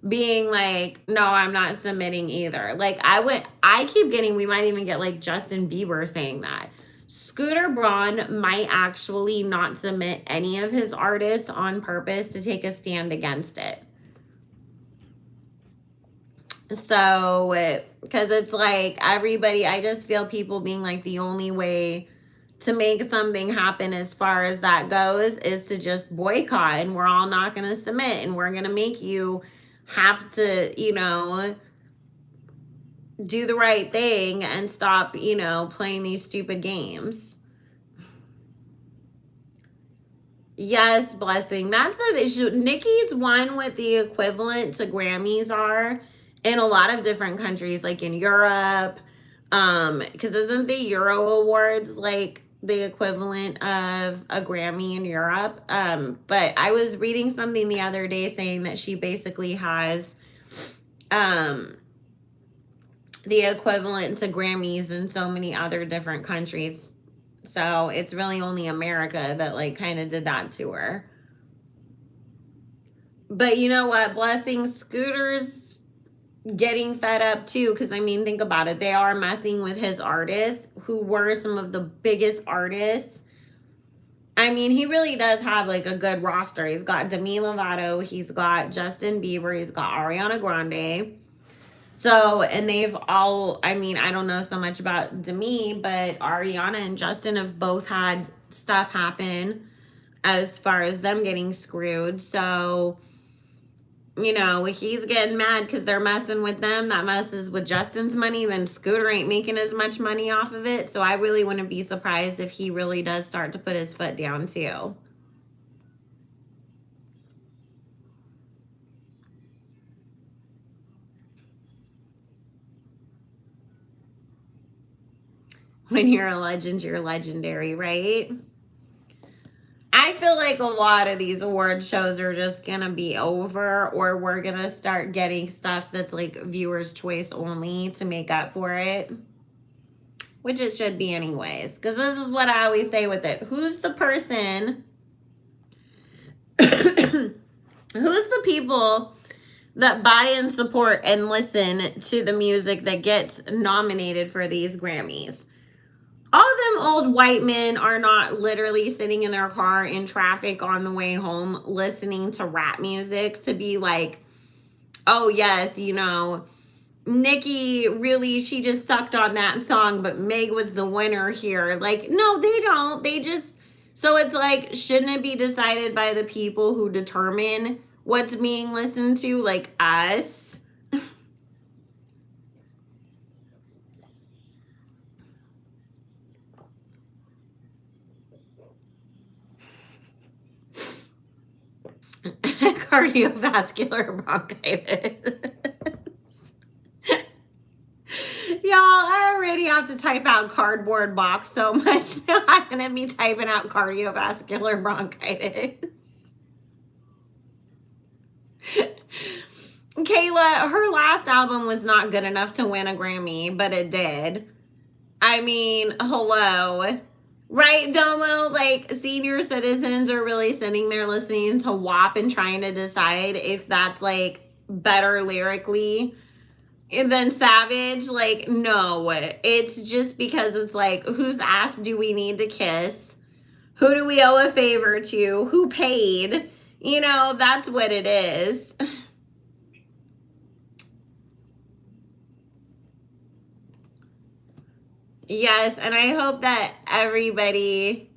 being like, no, I'm not submitting either. Like, I keep getting, we might even get like Justin Bieber saying that. Scooter Braun might actually not submit any of his artists on purpose to take a stand against it. So, because it's like everybody, I just feel people being like the only way to make something happen as far as that goes is to just boycott, and we're all not going to submit, and we're going to make you have to, do the right thing and stop, playing these stupid games. Yes, Blessing. That's the issue. Nikki's won what the equivalent to Grammys are in a lot of different countries, like in Europe. Because isn't the Euro Awards like the equivalent of a Grammy in Europe? But I was reading something the other day saying that she basically has the equivalent to Grammys in so many other different countries. So it's really only America that like kind of did that to her. But you know what? Blessing, Scooter's getting fed up too, because I mean, think about it. They are messing with his artists who were some of the biggest artists. I mean, he really does have like a good roster. He's got Demi Lovato, he's got Justin Bieber, he's got Ariana Grande. So, and they've all, I mean, I don't know so much about Demi, but Ariana and Justin have both had stuff happen as far as them getting screwed. So, he's getting mad because they're messing with them. That messes with Justin's money. Then Scooter ain't making as much money off of it. So I really wouldn't be surprised if he really does start to put his foot down too. When you're a legend, you're legendary, right? I feel like a lot of these award shows are just gonna be over, or we're gonna start getting stuff that's like viewers' choice only to make up for it, which it should be anyways, because this is what I always say with it. Who's the person who's the people that buy and support and listen to the music that gets nominated for these Grammys? All them old white men are not literally sitting in their car in traffic on the way home listening to rap music to be like, oh yes, Nikki really, she just sucked on that song, but Meg was the winner here. Like, no, they don't. They just, so it's like, shouldn't it be decided by the people who determine what's being listened to, like us? Cardiovascular bronchitis. Y'all, I already have to type out cardboard box so much. Now I'm going to be typing out cardiovascular bronchitis. Kayla, her last album was not good enough to win a Grammy, but it did. I mean, hello. Right, Domo? Like, senior citizens are really sitting there listening to WAP and trying to decide if that's, like, better lyrically than Savage. Like, no. It's just because it's like, whose ass do we need to kiss? Who do we owe a favor to? Who paid? That's what it is. Yes, and I hope that everybody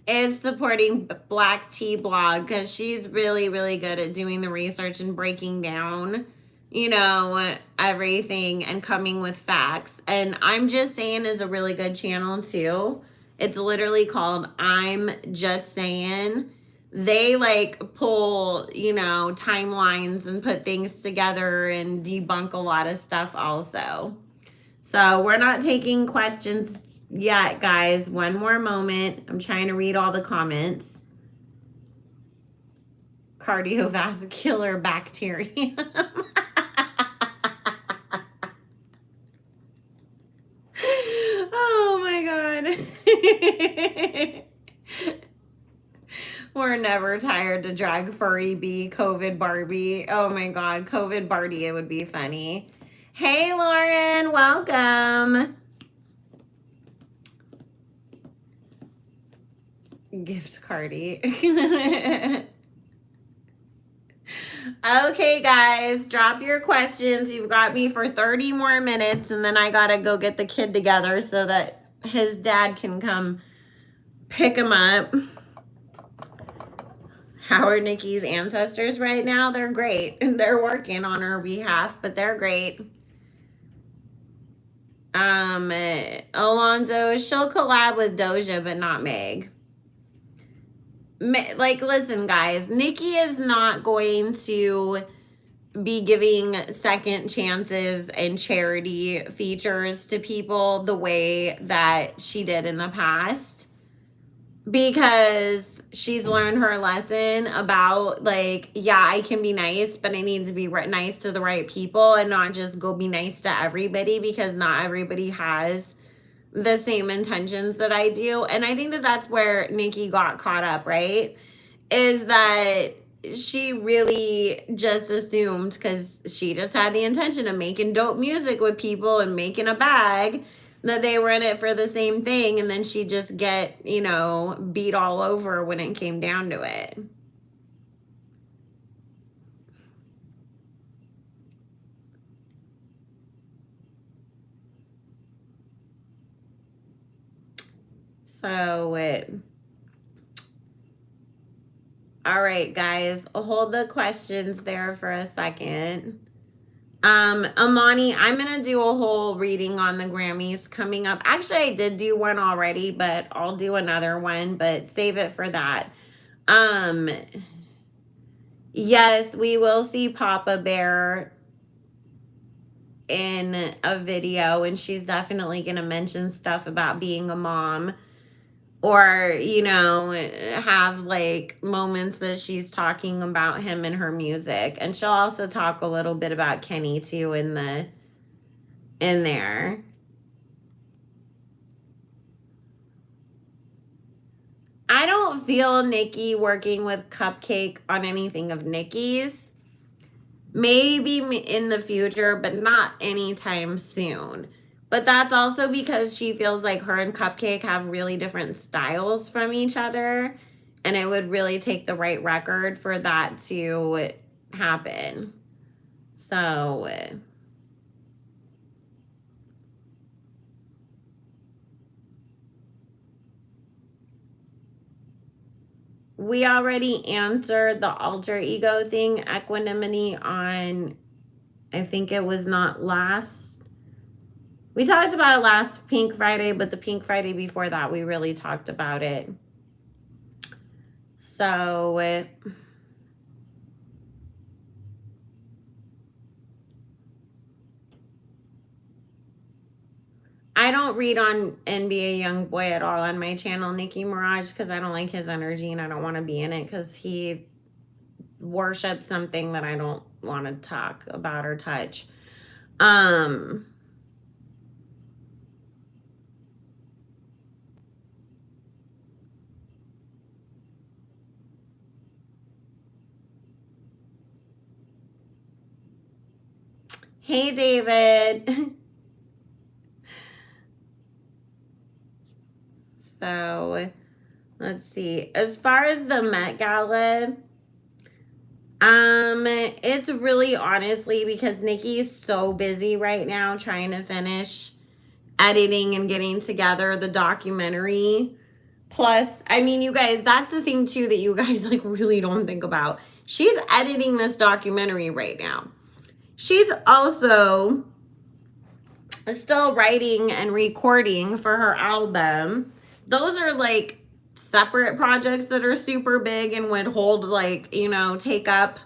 is supporting Black Tea Blog, because she's really, really good at doing the research and breaking down, everything and coming with facts. And I'm Just Saying is a really good channel too. It's literally called I'm Just Saying. They like pull, timelines and put things together and debunk a lot of stuff also. So we're not taking questions yet, guys. One more moment. I'm trying to read all the comments. Cardiovascular bacterium. Oh my God. We're never tired to drag Furry B, COVID Barbie. Oh my God, COVID Barbie, it would be funny. Hey, Lauren, welcome. Gift Cardi. Okay, guys, drop your questions. You've got me for 30 more minutes, and then I gotta go get the kid together so that his dad can come pick him up. How are Nikki's ancestors right now? They're great. They're working on her behalf, but they're great. Alonzo, she'll collab with Doja, but not Meg. Like, listen, guys, Nikki is not going to be giving second chances and charity features to people the way that she did in the past, because she's learned her lesson about, like, yeah, I can be nice, but I need to be nice to the right people and not just go be nice to everybody, because not everybody has the same intentions that I do. And I think that that's where Nikki got caught up, right? Is that she really just assumed, because she just had the intention of making dope music with people and making a bag, that they were in it for the same thing, and then she just get, you know, beat all over when it came down to it. So all right, guys, hold the questions there for a second. Amani, I'm gonna do a whole reading on the Grammys coming up. Actually, I did do one already, but I'll do another one, but save it for that. Yes, we will see Papa Bear in a video, and she's definitely gonna mention stuff about being a mom, or, you know, have like moments that she's talking about him and her music. And she'll also talk a little bit about Kenny too in there. I don't feel Nikki working with Cupcake on anything of Nikki's. Maybe in the future, but not anytime soon. But that's also because she feels like her and Cupcake have really different styles from each other, and it would really take the right record for that to happen. So we already answered the alter ego thing, equanimity, on, I think it was not last. We talked about it last Pink Friday, but the Pink Friday before that, we really talked about it. So I don't read on NBA Youngboy at all on my channel, Nicki Minaj, because I don't like his energy and I don't want to be in it, because he worships something that I don't want to talk about or touch. Hey, David. So let's see. As far as the Met Gala, it's really honestly because Nikki's so busy right now trying to finish editing and getting together the documentary. Plus, I mean, you guys, that's the thing too that you guys like really don't think about. She's editing this documentary right now. She's also still writing and recording for her album. Those are like separate projects that are super big and would hold, like, you know, take up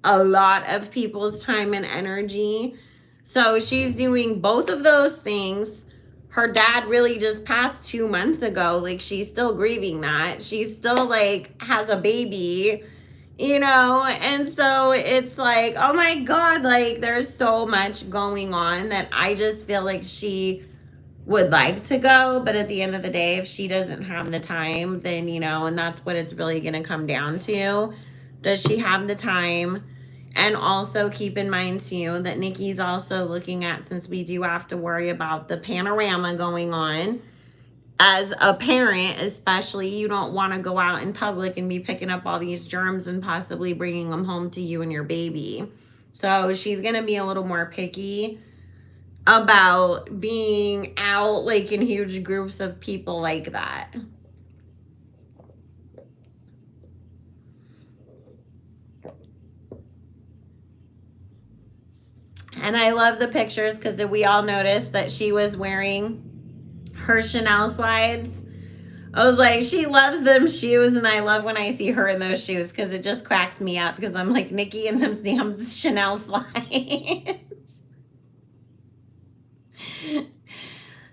a lot of people's time and energy. So she's doing both of those things. Her dad really just passed 2 months ago. Like, she's still grieving that. She's still like has a baby, you know? And so it's like, oh my God, like there's so much going on that I just feel like she would like to go, but at the end of the day, if she doesn't have the time, then, you know, and that's what it's really going to come down to. Does she have the time? And also keep in mind too that Nikki's also looking at, since we do have to worry about the panorama going on, as a parent, especially, you don't want to go out in public and be picking up all these germs and possibly bringing them home to you and your baby. So she's going to be a little more picky about being out like in huge groups of people like that. And I love the pictures because we all noticed that she was wearing her Chanel slides. I was like, she loves them shoes, and I love when I see her in those shoes because it just cracks me up because I'm like, Nikki and them damn Chanel slides.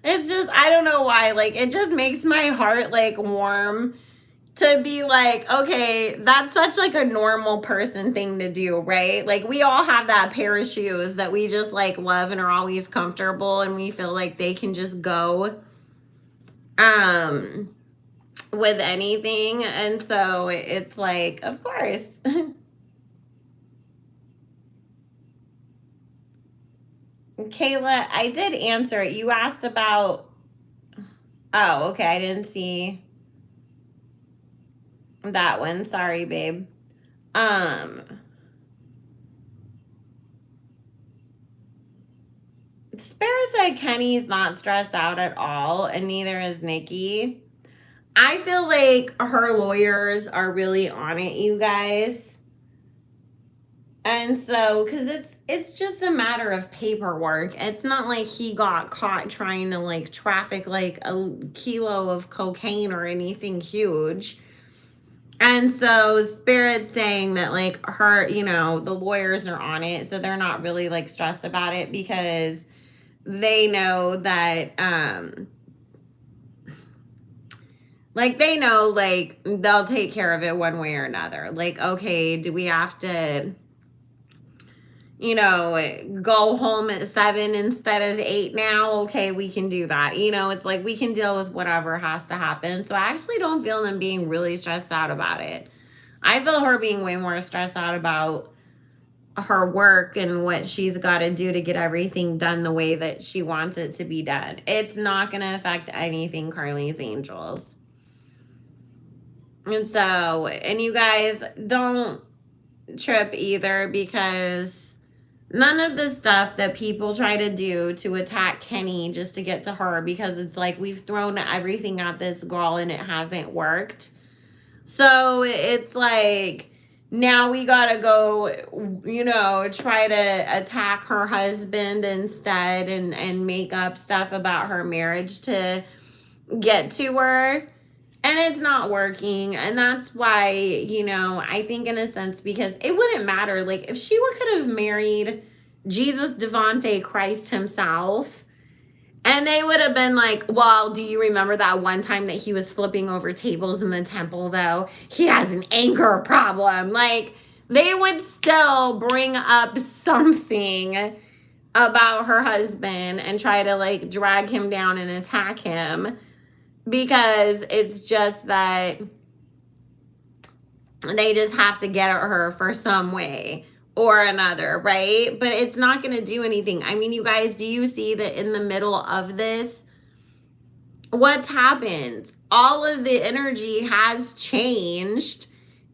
It's just, I don't know why, like, it just makes my heart like warm to be like, okay, that's such like a normal person thing to do, right? Like, we all have that pair of shoes that we just like love and are always comfortable, and we feel like they can just go with anything. And so it's like, of course. Kayla, I did answer it. You asked about, oh, okay, I didn't see that one. Sorry, babe. Sparrow said Kenny's not stressed out at all, and neither is Nikki. I feel like her lawyers are really on it, you guys. And so, because it's just a matter of paperwork. It's not like he got caught trying to like traffic like a kilo of cocaine or anything huge. And so Spirit's saying that like her, you know, the lawyers are on it, so they're not really like stressed about it because they know that like they know like they'll take care of it one way or another. Like, okay, do we have to, you know, go home at 7 instead of 8 now? Okay, we can do that. You know, it's like we can deal with whatever has to happen. So I actually don't feel them being really stressed out about it. I feel her being way more stressed out about her work and what she's got to do to get everything done the way that she wants it to be done. It's not going to affect anything Carly's Angels. And so, and you guys don't trip either, because none of the stuff that people try to do to attack Kenny just to get to her, because it's like we've thrown everything at this girl and it hasn't worked. So it's like, now we gotta go, you know, try to attack her husband instead and make up stuff about her marriage to get to her. And it's not working. And that's why, you know, I think in a sense, because it wouldn't matter. Like, if she could have married Jesus Devante Christ himself, and they would have been like, well, do you remember that one time that he was flipping over tables in the temple, though? He has an anger problem. Like, they would still bring up something about her husband and try to, like, drag him down and attack him, because it's just that they just have to get at her for some way or another, right? But it's not going to do anything. I mean, you guys, do you see that in the middle of this, what's happened? All of the energy has changed,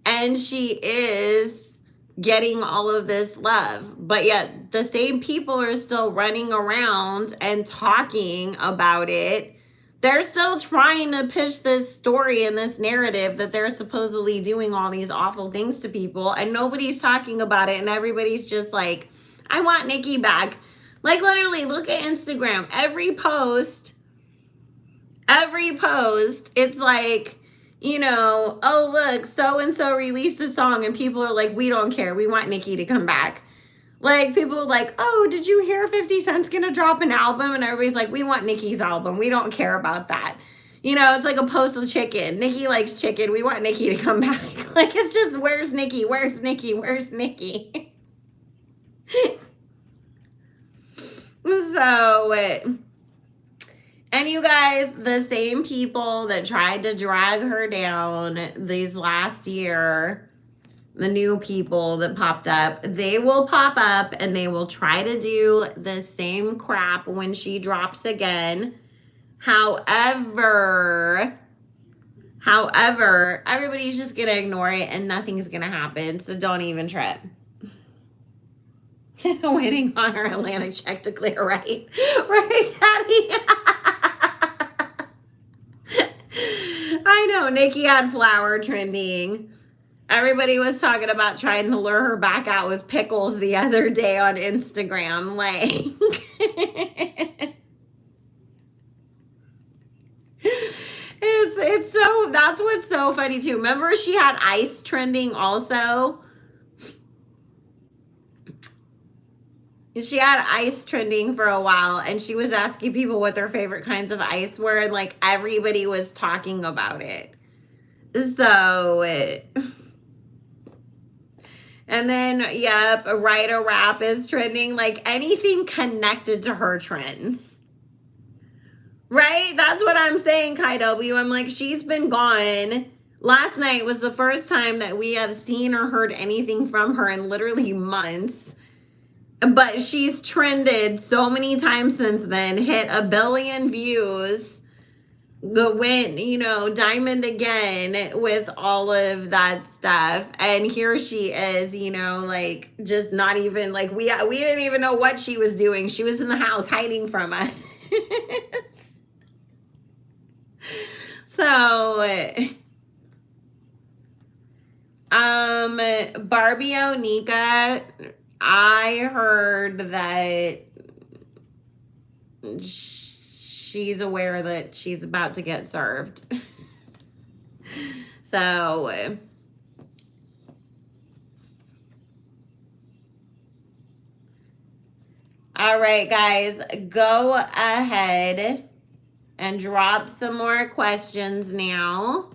and she is getting all of this love. But yet the same people are still running around and talking about it. They're still trying to push this story and this narrative that they're supposedly doing all these awful things to people, and nobody's talking about it, and everybody's just like, I want Nikki back. Like, literally, look at Instagram. Every post, it's like, you know, oh, look, so-and-so released a song, and people are like, we don't care. We want Nikki to come back. Like, people are like, oh, did you hear 50 Cent's gonna drop an album? And everybody's like, we want Nikki's album. We don't care about that. You know, it's like a postal chicken. Nikki likes chicken. We want Nikki to come back. Like, it's just, where's Nikki? Where's Nikki? Where's Nikki? So, and you guys, the same people that tried to drag her down these last year, the new people that popped up, they will pop up and they will try to do the same crap when she drops again. However, everybody's just going to ignore it and nothing's going to happen. So don't even trip. Waiting on our Atlantic check to clear, right? Right, Daddy? I know. Nikki had flour trending. Everybody was talking about trying to lure her back out with pickles the other day on Instagram. Like, it's so, that's what's so funny too. Remember she had ice trending also? She had ice trending for a while and she was asking people what their favorite kinds of ice were and like everybody was talking about it. So, and then, yep, Write a Rap is trending. Like anything connected to her trends. Right? That's what I'm saying, Kai W. I'm like, she's been gone. Last night was the first time that we have seen or heard anything from her in literally months. But she's trended so many times since then, hit 1 billion views, went, diamond again with all of that stuff. And here she is, like just not even like we didn't even know what she was doing. She was in the house hiding from us. So, Barbie Onika, I heard that she's aware that she's about to get served. So, all right, guys, go ahead and drop some more questions now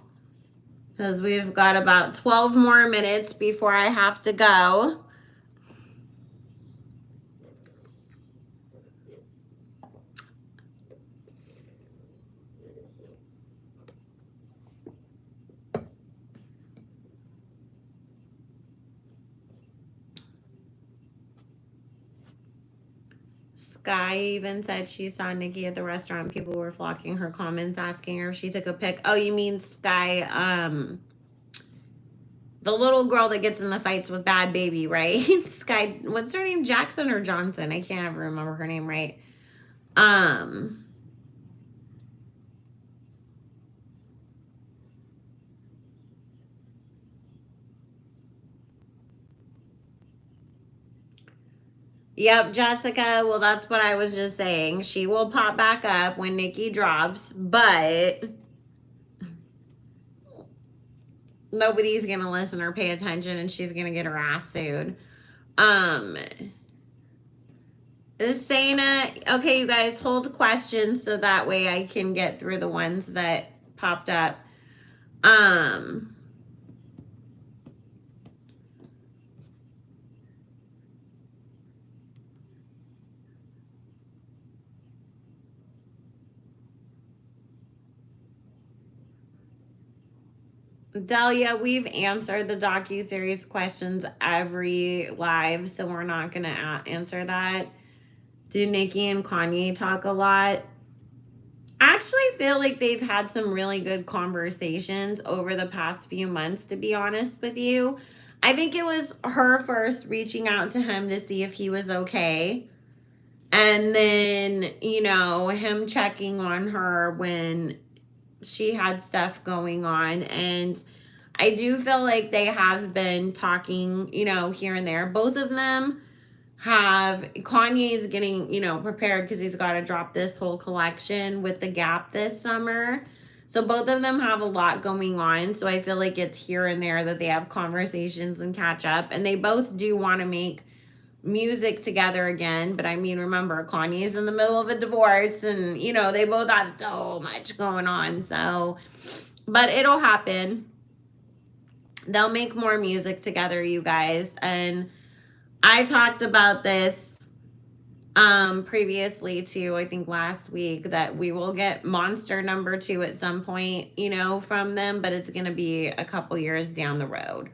because we've got about 12 more minutes before I have to go. Sky even said she saw Nikki at the restaurant. People were flocking her comments asking her if she took a pic. Oh, you mean Sky, the little girl that gets in the fights with Bad Baby, right? Sky, what's her name? Jackson or Johnson? I can't ever remember her name right. Yep, Jessica. Well, that's what I was just saying. She will pop back up when Nikki drops, but nobody's going to listen or pay attention and she's going to get her ass sued. Sana, okay, you guys hold questions so that way I can get through the ones that popped up. Delia, we've answered the docuseries questions every live, so we're not going to answer that. Do Nikki and Kanye talk a lot? I actually feel like they've had some really good conversations over the past few months, to be honest with you. I think it was her first reaching out to him to see if he was okay. And then, him checking on her when she had stuff going on. And I do feel like they have been talking, here and there. Both of them have, Kanye's getting, prepared because he's got to drop this whole collection with the Gap this summer. So both of them have a lot going on. So I feel like it's here and there that they have conversations and catch up. And they both do want to make music together again. But I mean, remember, Kanye's in the middle of a divorce and, they both have so much going on. So, but it'll happen. They'll make more music together, you guys. And I talked about this previously too, I think last week, that we will get Monster #2 at some point, from them, but it's going to be a couple years down the road.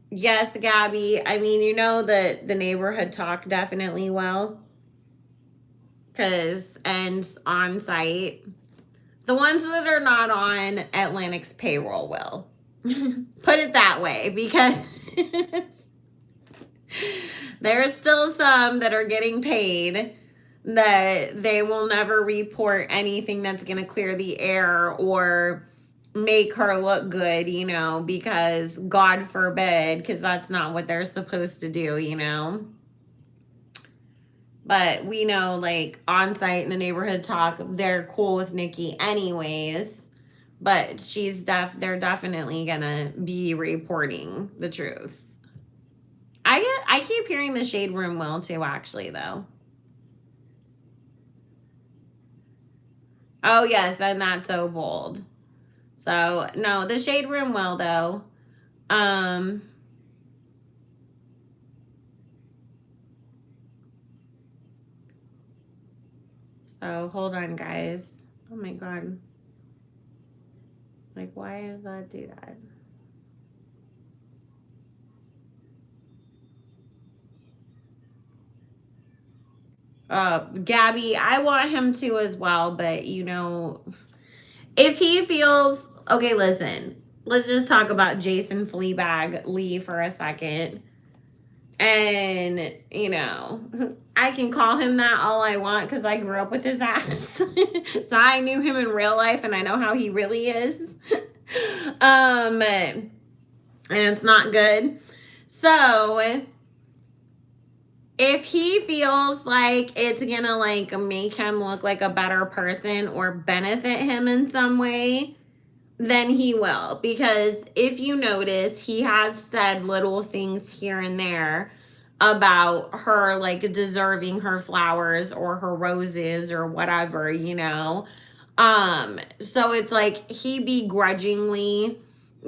Yes, Gabby. I mean, the neighborhood talk definitely will. and on site. The ones that are not on Atlantic's payroll will. Put it that way, because there's still some that are getting paid that they will never report anything that's going to clear the air or make her look good, you know, because God forbid, because that's not what they're supposed to do, you know. But we know, like, on site in the neighborhood talk, they're cool with Nikki anyways. But they're definitely gonna be reporting the truth. I keep hearing the Shade Room will too, actually, though. Oh yes, and that's so bold. So no, the Shade Room will though. So hold on, guys. Oh my god. Like, why does that do that? Gabby, I want him to as well, but you know, if he feels okay, listen, let's just talk about Jason Fleabag Lee for a second. And, you know, I can call him that all I want because I grew up with his ass. So I knew him in real life and I know how he really is. And it's not good. So if he feels like it's gonna like make him look like a better person or benefit him in some way, then he will. Because if you notice, he has said little things here and there about her like deserving her flowers or her roses or whatever, you know. So it's like he begrudgingly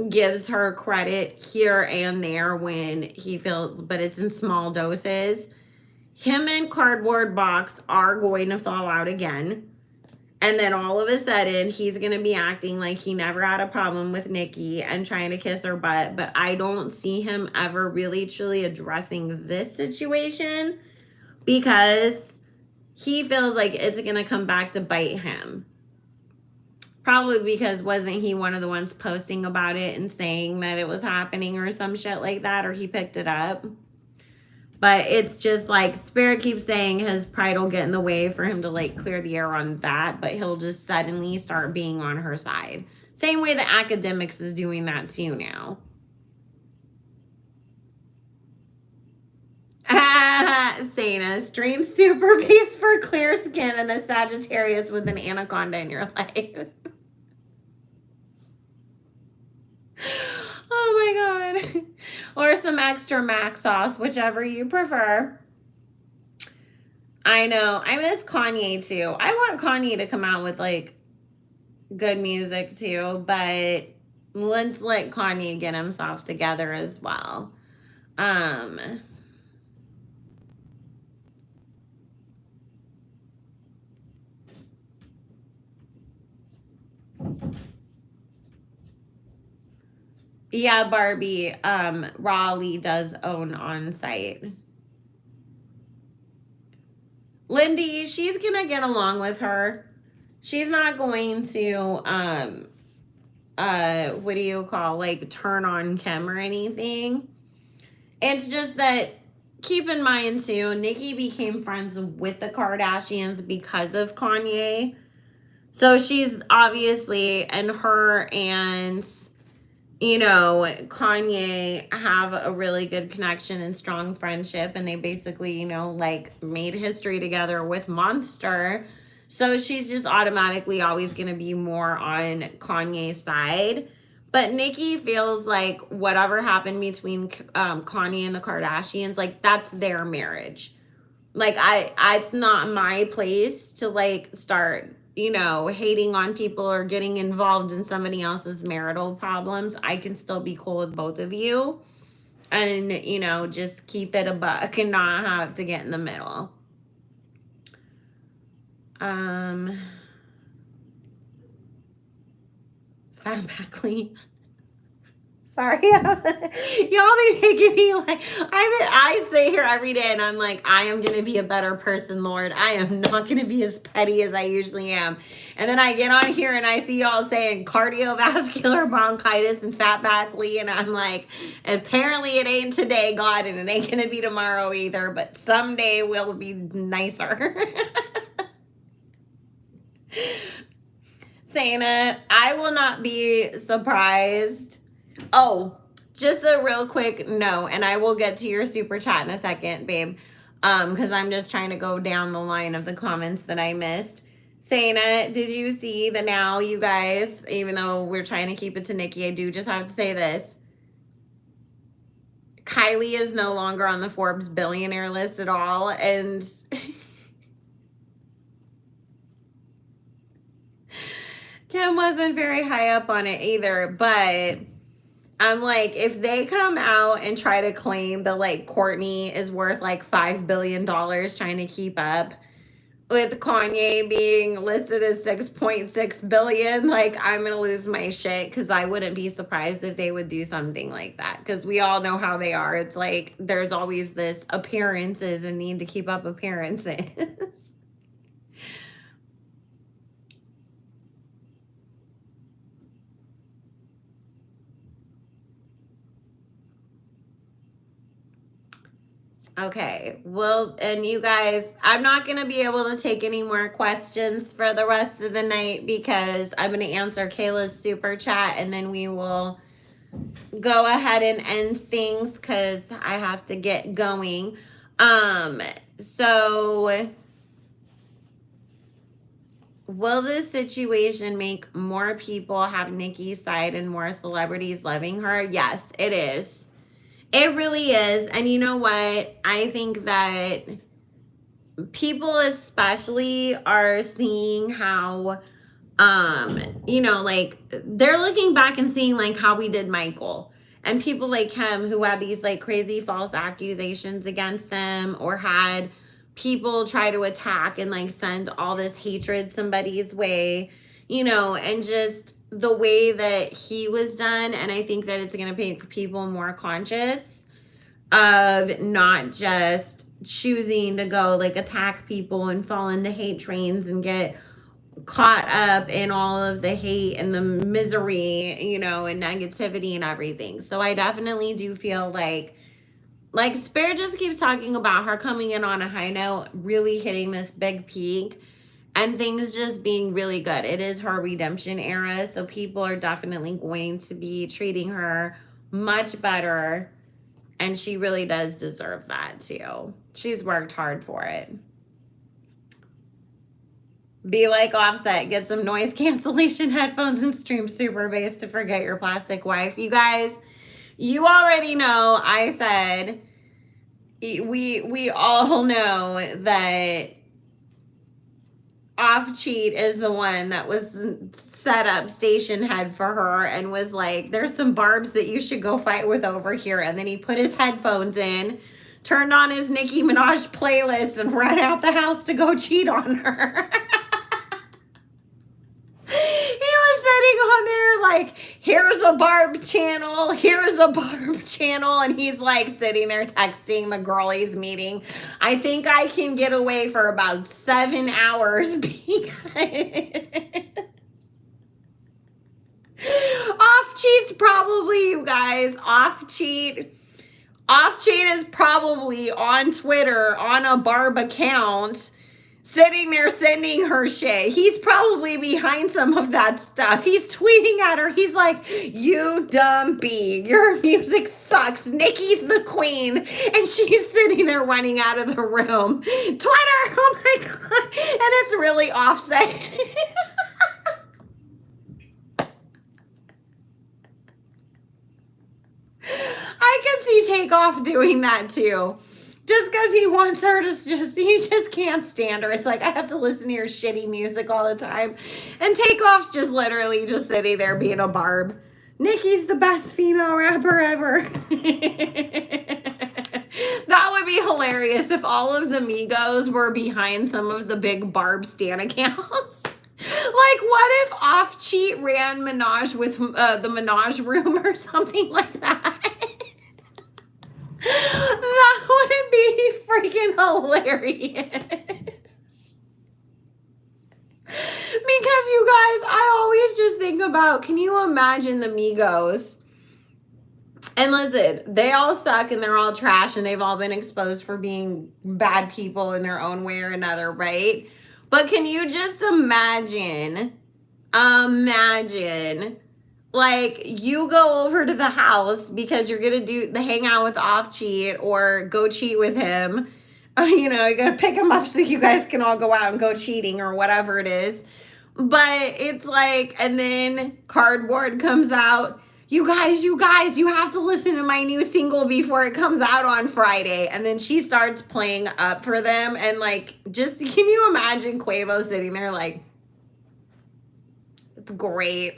gives her credit here and there when he feels, but it's in small doses. Him and Cardboard Box are going to fall out again. And then all of a sudden, he's going to be acting like he never had a problem with Nikki and trying to kiss her butt. But I don't see him ever really truly addressing this situation because he feels like it's going to come back to bite him. Probably because wasn't he one of the ones posting about it and saying that it was happening or some shit like that, or he picked it up? But it's just like Spirit keeps saying his pride will get in the way for him to like clear the air on that, but he'll just suddenly start being on her side. Same way the Academics is doing that too now. Sana, stream Super Beast for clear skin and a Sagittarius with an anaconda in your life. Oh my god. Or some extra mac sauce, whichever you prefer. I know. I miss Kanye too. I want Kanye to come out with like good music too, but let's let Kanye get himself together as well. Yeah, Barbie, Raleigh does own on site. Lindy, she's gonna get along with her. She's not going to what do you call, like, turn on Kim or anything. It's just that keep in mind too, Nikki became friends with the Kardashians because of Kanye. So she's obviously, and her and, you know, Kanye have a really good connection and strong friendship. And they basically, you know, like made history together with Monster. So she's just automatically always going to be more on Kanye's side. But Nikki feels like whatever happened between Kanye and the Kardashians, like that's their marriage. Like it's not my place to like start, you know, hating on people or getting involved in somebody else's marital problems. I can still be cool with both of you and, you know, just keep it a buck and not have to get in the middle. Fatback Lee. Sorry. Y'all be making me like, I sit here every day and I'm like, I am going to be a better person, Lord. I am not going to be as petty as I usually am. And then I get on here and I see y'all saying cardiovascular bronchitis and fatback Lee. And I'm like, apparently it ain't today, God, and it ain't going to be tomorrow either. But someday will be nicer. Sana, I will not be surprised. Oh, just a real quick no, and I will get to your super chat in a second, babe. Because I'm just trying to go down the line of the comments that I missed. Sana, did you see the now, you guys? Even though we're trying to keep it to Nikki, I do just have to say this. Kylie is no longer on the Forbes billionaire list at all, and Kim wasn't very high up on it either, but I'm like, if they come out and try to claim that like Kourtney is worth like $5 billion trying to keep up with Kanye being listed as 6.6 billion, like I'm gonna lose my shit, because I wouldn't be surprised if they would do something like that, because we all know how they are. It's like there's always this appearances and need to keep up appearances. Okay, well, and you guys, I'm not going to be able to take any more questions for the rest of the night, because I'm going to answer Kayla's super chat and then we will go ahead and end things because I have to get going. So will this situation make more people have Nikki's side and more celebrities loving her? Yes, it is. It really is. And you know what? I think that people especially are seeing how, you know, like they're looking back and seeing like how we did Michael. And people like him who had these like crazy false accusations against them, or had people try to attack and like send all this hatred somebody's way, you know, and just the way that he was done. And I think that it's going to make people more conscious of not just choosing to go like attack people and fall into hate trains and get caught up in all of the hate and the misery, you know, and negativity and everything. So I definitely do feel like Spirit just keeps talking about her coming in on a high note, really hitting this big peak, and things just being really good. It is her redemption era, so people are definitely going to be treating her much better, and she really does deserve that too. She's worked hard for it. Be like Offset, get some noise cancellation headphones and stream super bass to forget your plastic wife. You guys, you already know I said we all know that Off Cheat is the one that was set up station head for her and was like, there's some barbs that you should go fight with over here. And then he put his headphones in, turned on his Nicki Minaj playlist, and ran out the house to go cheat on her. On there like, here's a barb channel, and he's like sitting there texting the girl he's meeting. I think I can get away for about 7 hours because Off Cheat's probably, you guys, Off Cheat is probably on Twitter on a barb account, sitting there sending her shit. He's probably behind some of that stuff. He's tweeting at her. He's like, you dumb bee, your music sucks. Nikki's the queen. And she's sitting there running out of the room. Twitter, oh my God. And it's really Offset. I can see Takeoff doing that too. Just because he wants her to he just can't stand her. It's like, I have to listen to your shitty music all the time. And Takeoff's just literally just sitting there being a barb. Nikki's the best female rapper ever. That would be hilarious if all of the Migos were behind some of the big barb stan accounts. Like, what if Off Off-Cheat ran Minaj with the Minaj Room or something like that. That would be freaking hilarious. Because you guys, I always just think about, can you imagine the Migos? And listen, they all suck and they're all trash and they've all been exposed for being bad people in their own way or another, right? But can you just imagine, like you go over to the house because you're going to do the hang out with Off-Cheat or go cheat with him. You know, you're going to pick him up so you guys can all go out and go cheating or whatever it is. But it's like, and then Cardboard comes out. You guys, you have to listen to my new single before it comes out on Friday. And then she starts playing up for them. And like, just, can you imagine Quavo sitting there like, it's great.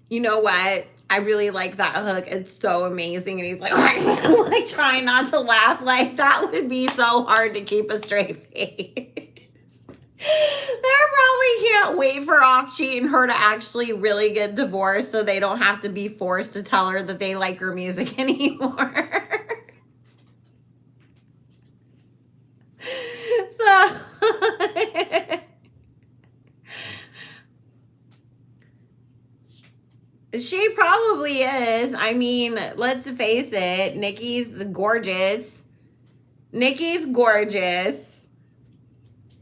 You know what? I really like that hook. It's so amazing. And he's like, like trying not to laugh. Like that would be so hard to keep a straight face. They probably can't wait for Off-Cheat and her to actually really get divorced so they don't have to be forced to tell her that they like her music anymore. So she probably is. I mean, let's face it, Nicki's gorgeous. Nicki's gorgeous.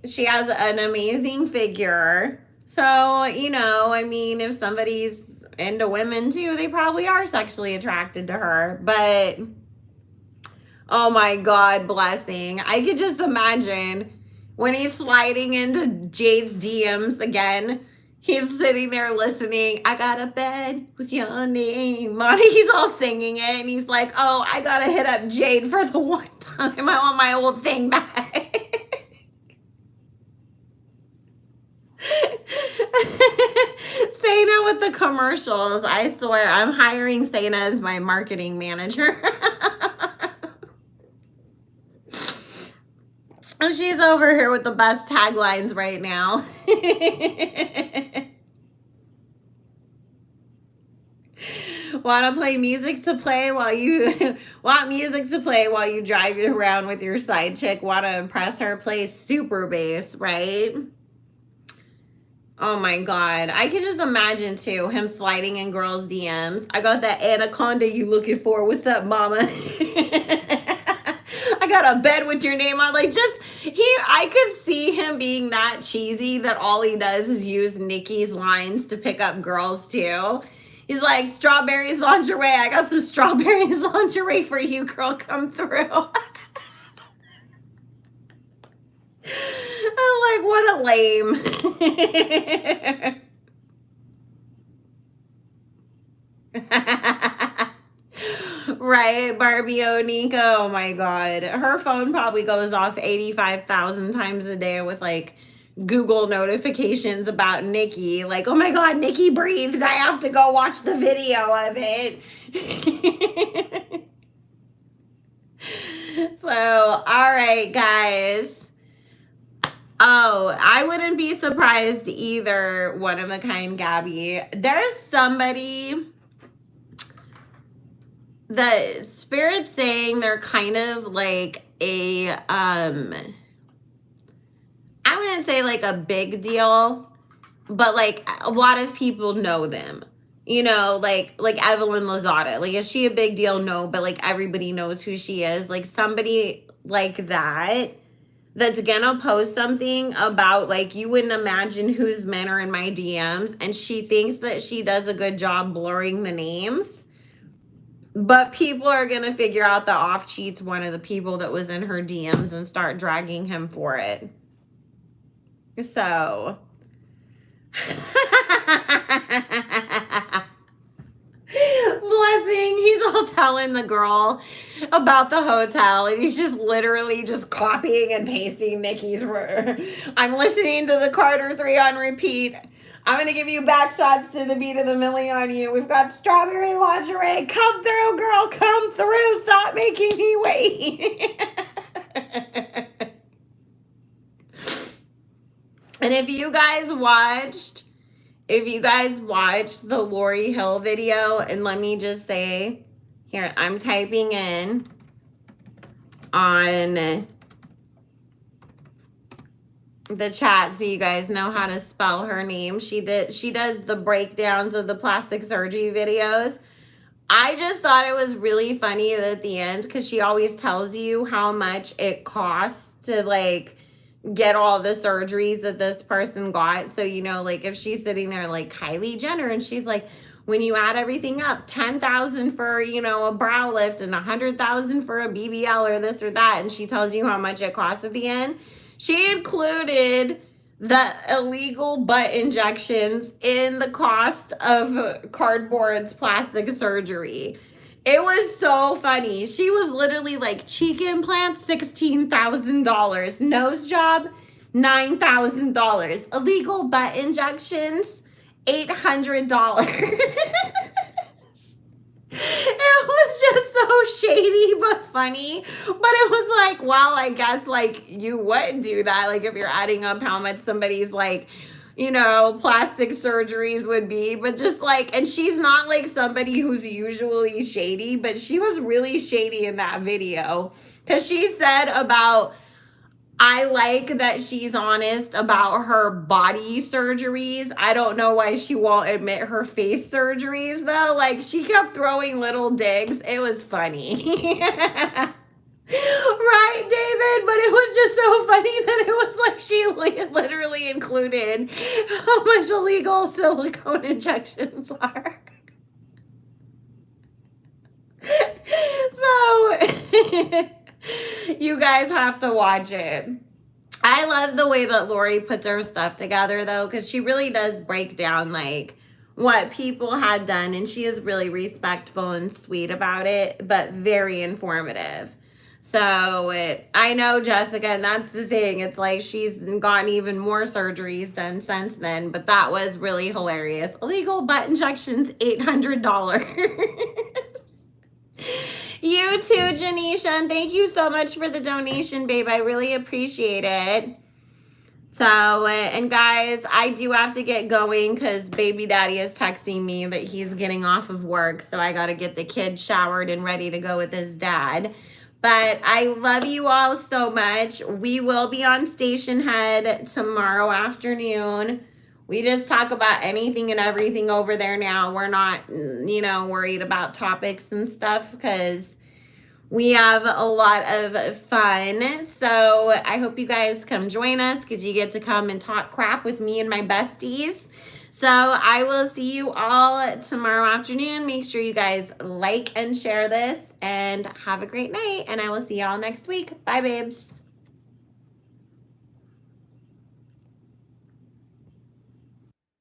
She has an amazing figure. So, you know, I mean, if somebody's into women too, they probably are sexually attracted to her. But, oh my God, blessing. I could just imagine when he's sliding into Jade's DMs again, he's sitting there listening. I got a bed with your name on it. He's all singing it. And he's like, oh, I got to hit up Jade for the one time. I want my old thing back. Sana with the commercials. I swear, I'm hiring Sana as my marketing manager. She's over here with the best taglines right now. Want to play music to play while you want music to play while you drive it around with your side chick? Want to impress her? Play super bass, right? Oh my God. I can just imagine too him sliding in girls' DMs. I got that anaconda you looking for. What's up, mama? I got a bed with your name on. Like, just I could see him being that cheesy that all he does is use Nicki's lines to pick up girls too. He's like, strawberries lingerie. I got some strawberries lingerie for you, girl. Come through. I'm like, what a lame. Right, Barbie Onika. Oh my God. Her phone probably goes off 85,000 times a day with like Google notifications about Nicki. Like, oh my God, Nicki breathed. I have to go watch the video of it. So, all right, guys. Oh, I wouldn't be surprised either, One of a Kind Gabby. There's somebody, the Spirit's saying they're kind of like a, I wouldn't say like a big deal, but like a lot of people know them. You know, like Evelyn Lozada. Like, is she a big deal? No, but like everybody knows who she is. Like somebody like that that's gonna post something about like, you wouldn't imagine whose men are in my DMs, and she thinks that she does a good job blurring the names, but people are gonna figure out that Off-Cheat's one of the people that was in her DMs and start dragging him for it. So blessing, he's all telling the girl about the hotel, and he's just literally just copying and pasting Nicki's word. I'm listening to the Carter 3 on repeat. I'm gonna give you back shots to the beat of the Millie on you. We've got strawberry lingerie. Come through, girl, come through. Stop making me wait. And if you guys watched if you guys watched the Lauryn Hill video, and let me just say, here, I'm typing in on the chat so you guys know how to spell her name. She does the breakdowns of the plastic surgery videos. I just thought it was really funny at the end, because she always tells you how much it costs to like get all the surgeries that this person got. So, you know, like if she's sitting there like Kylie Jenner and she's like, when you add everything up, 10,000 for, you know, a brow lift and 100,000 for a BBL or this or that. And she tells you how much it costs at the end. She included the illegal butt injections in the cost of Cardboard's plastic surgery. It was so funny. She was literally like, cheek implants, $16,000. Nose job, $9,000. Illegal butt injections, $800. It was just so shady but funny. But it was like, well, I guess like you would do that. Like if you're adding up how much somebody's like, you know, plastic surgeries would be. But just like, and she's not like somebody who's usually shady, but she was really shady in that video. Because she said about, I like that she's honest about her body surgeries. I don't know why she won't admit her face surgeries, though. Like, she kept throwing little digs. It was funny. Right, David? But it was just so funny that it was like she literally included how much illegal silicone injections are. So... you guys have to watch it. I love the way that Lori puts her stuff together, though, because she really does break down like what people had done, and she is really respectful and sweet about it, but very informative. So I know Jessica, and that's the thing. It's like she's gotten even more surgeries done since then, but that was really hilarious. Illegal butt injections, $800. You too, Janisha, and thank you so much for the donation, babe. I really appreciate it. So, and guys, I do have to get going because baby daddy is texting me that he's getting off of work. So I got to get the kid showered and ready to go with his dad. But I love you all so much. We will be on Stationhead tomorrow afternoon. We just talk about anything and everything over there now. We're not, you know, worried about topics and stuff because we have a lot of fun. So I hope you guys come join us because you get to come and talk crap with me and my besties. So I will see you all tomorrow afternoon. Make sure you guys like and share this and have a great night. And I will see y'all next week. Bye, babes.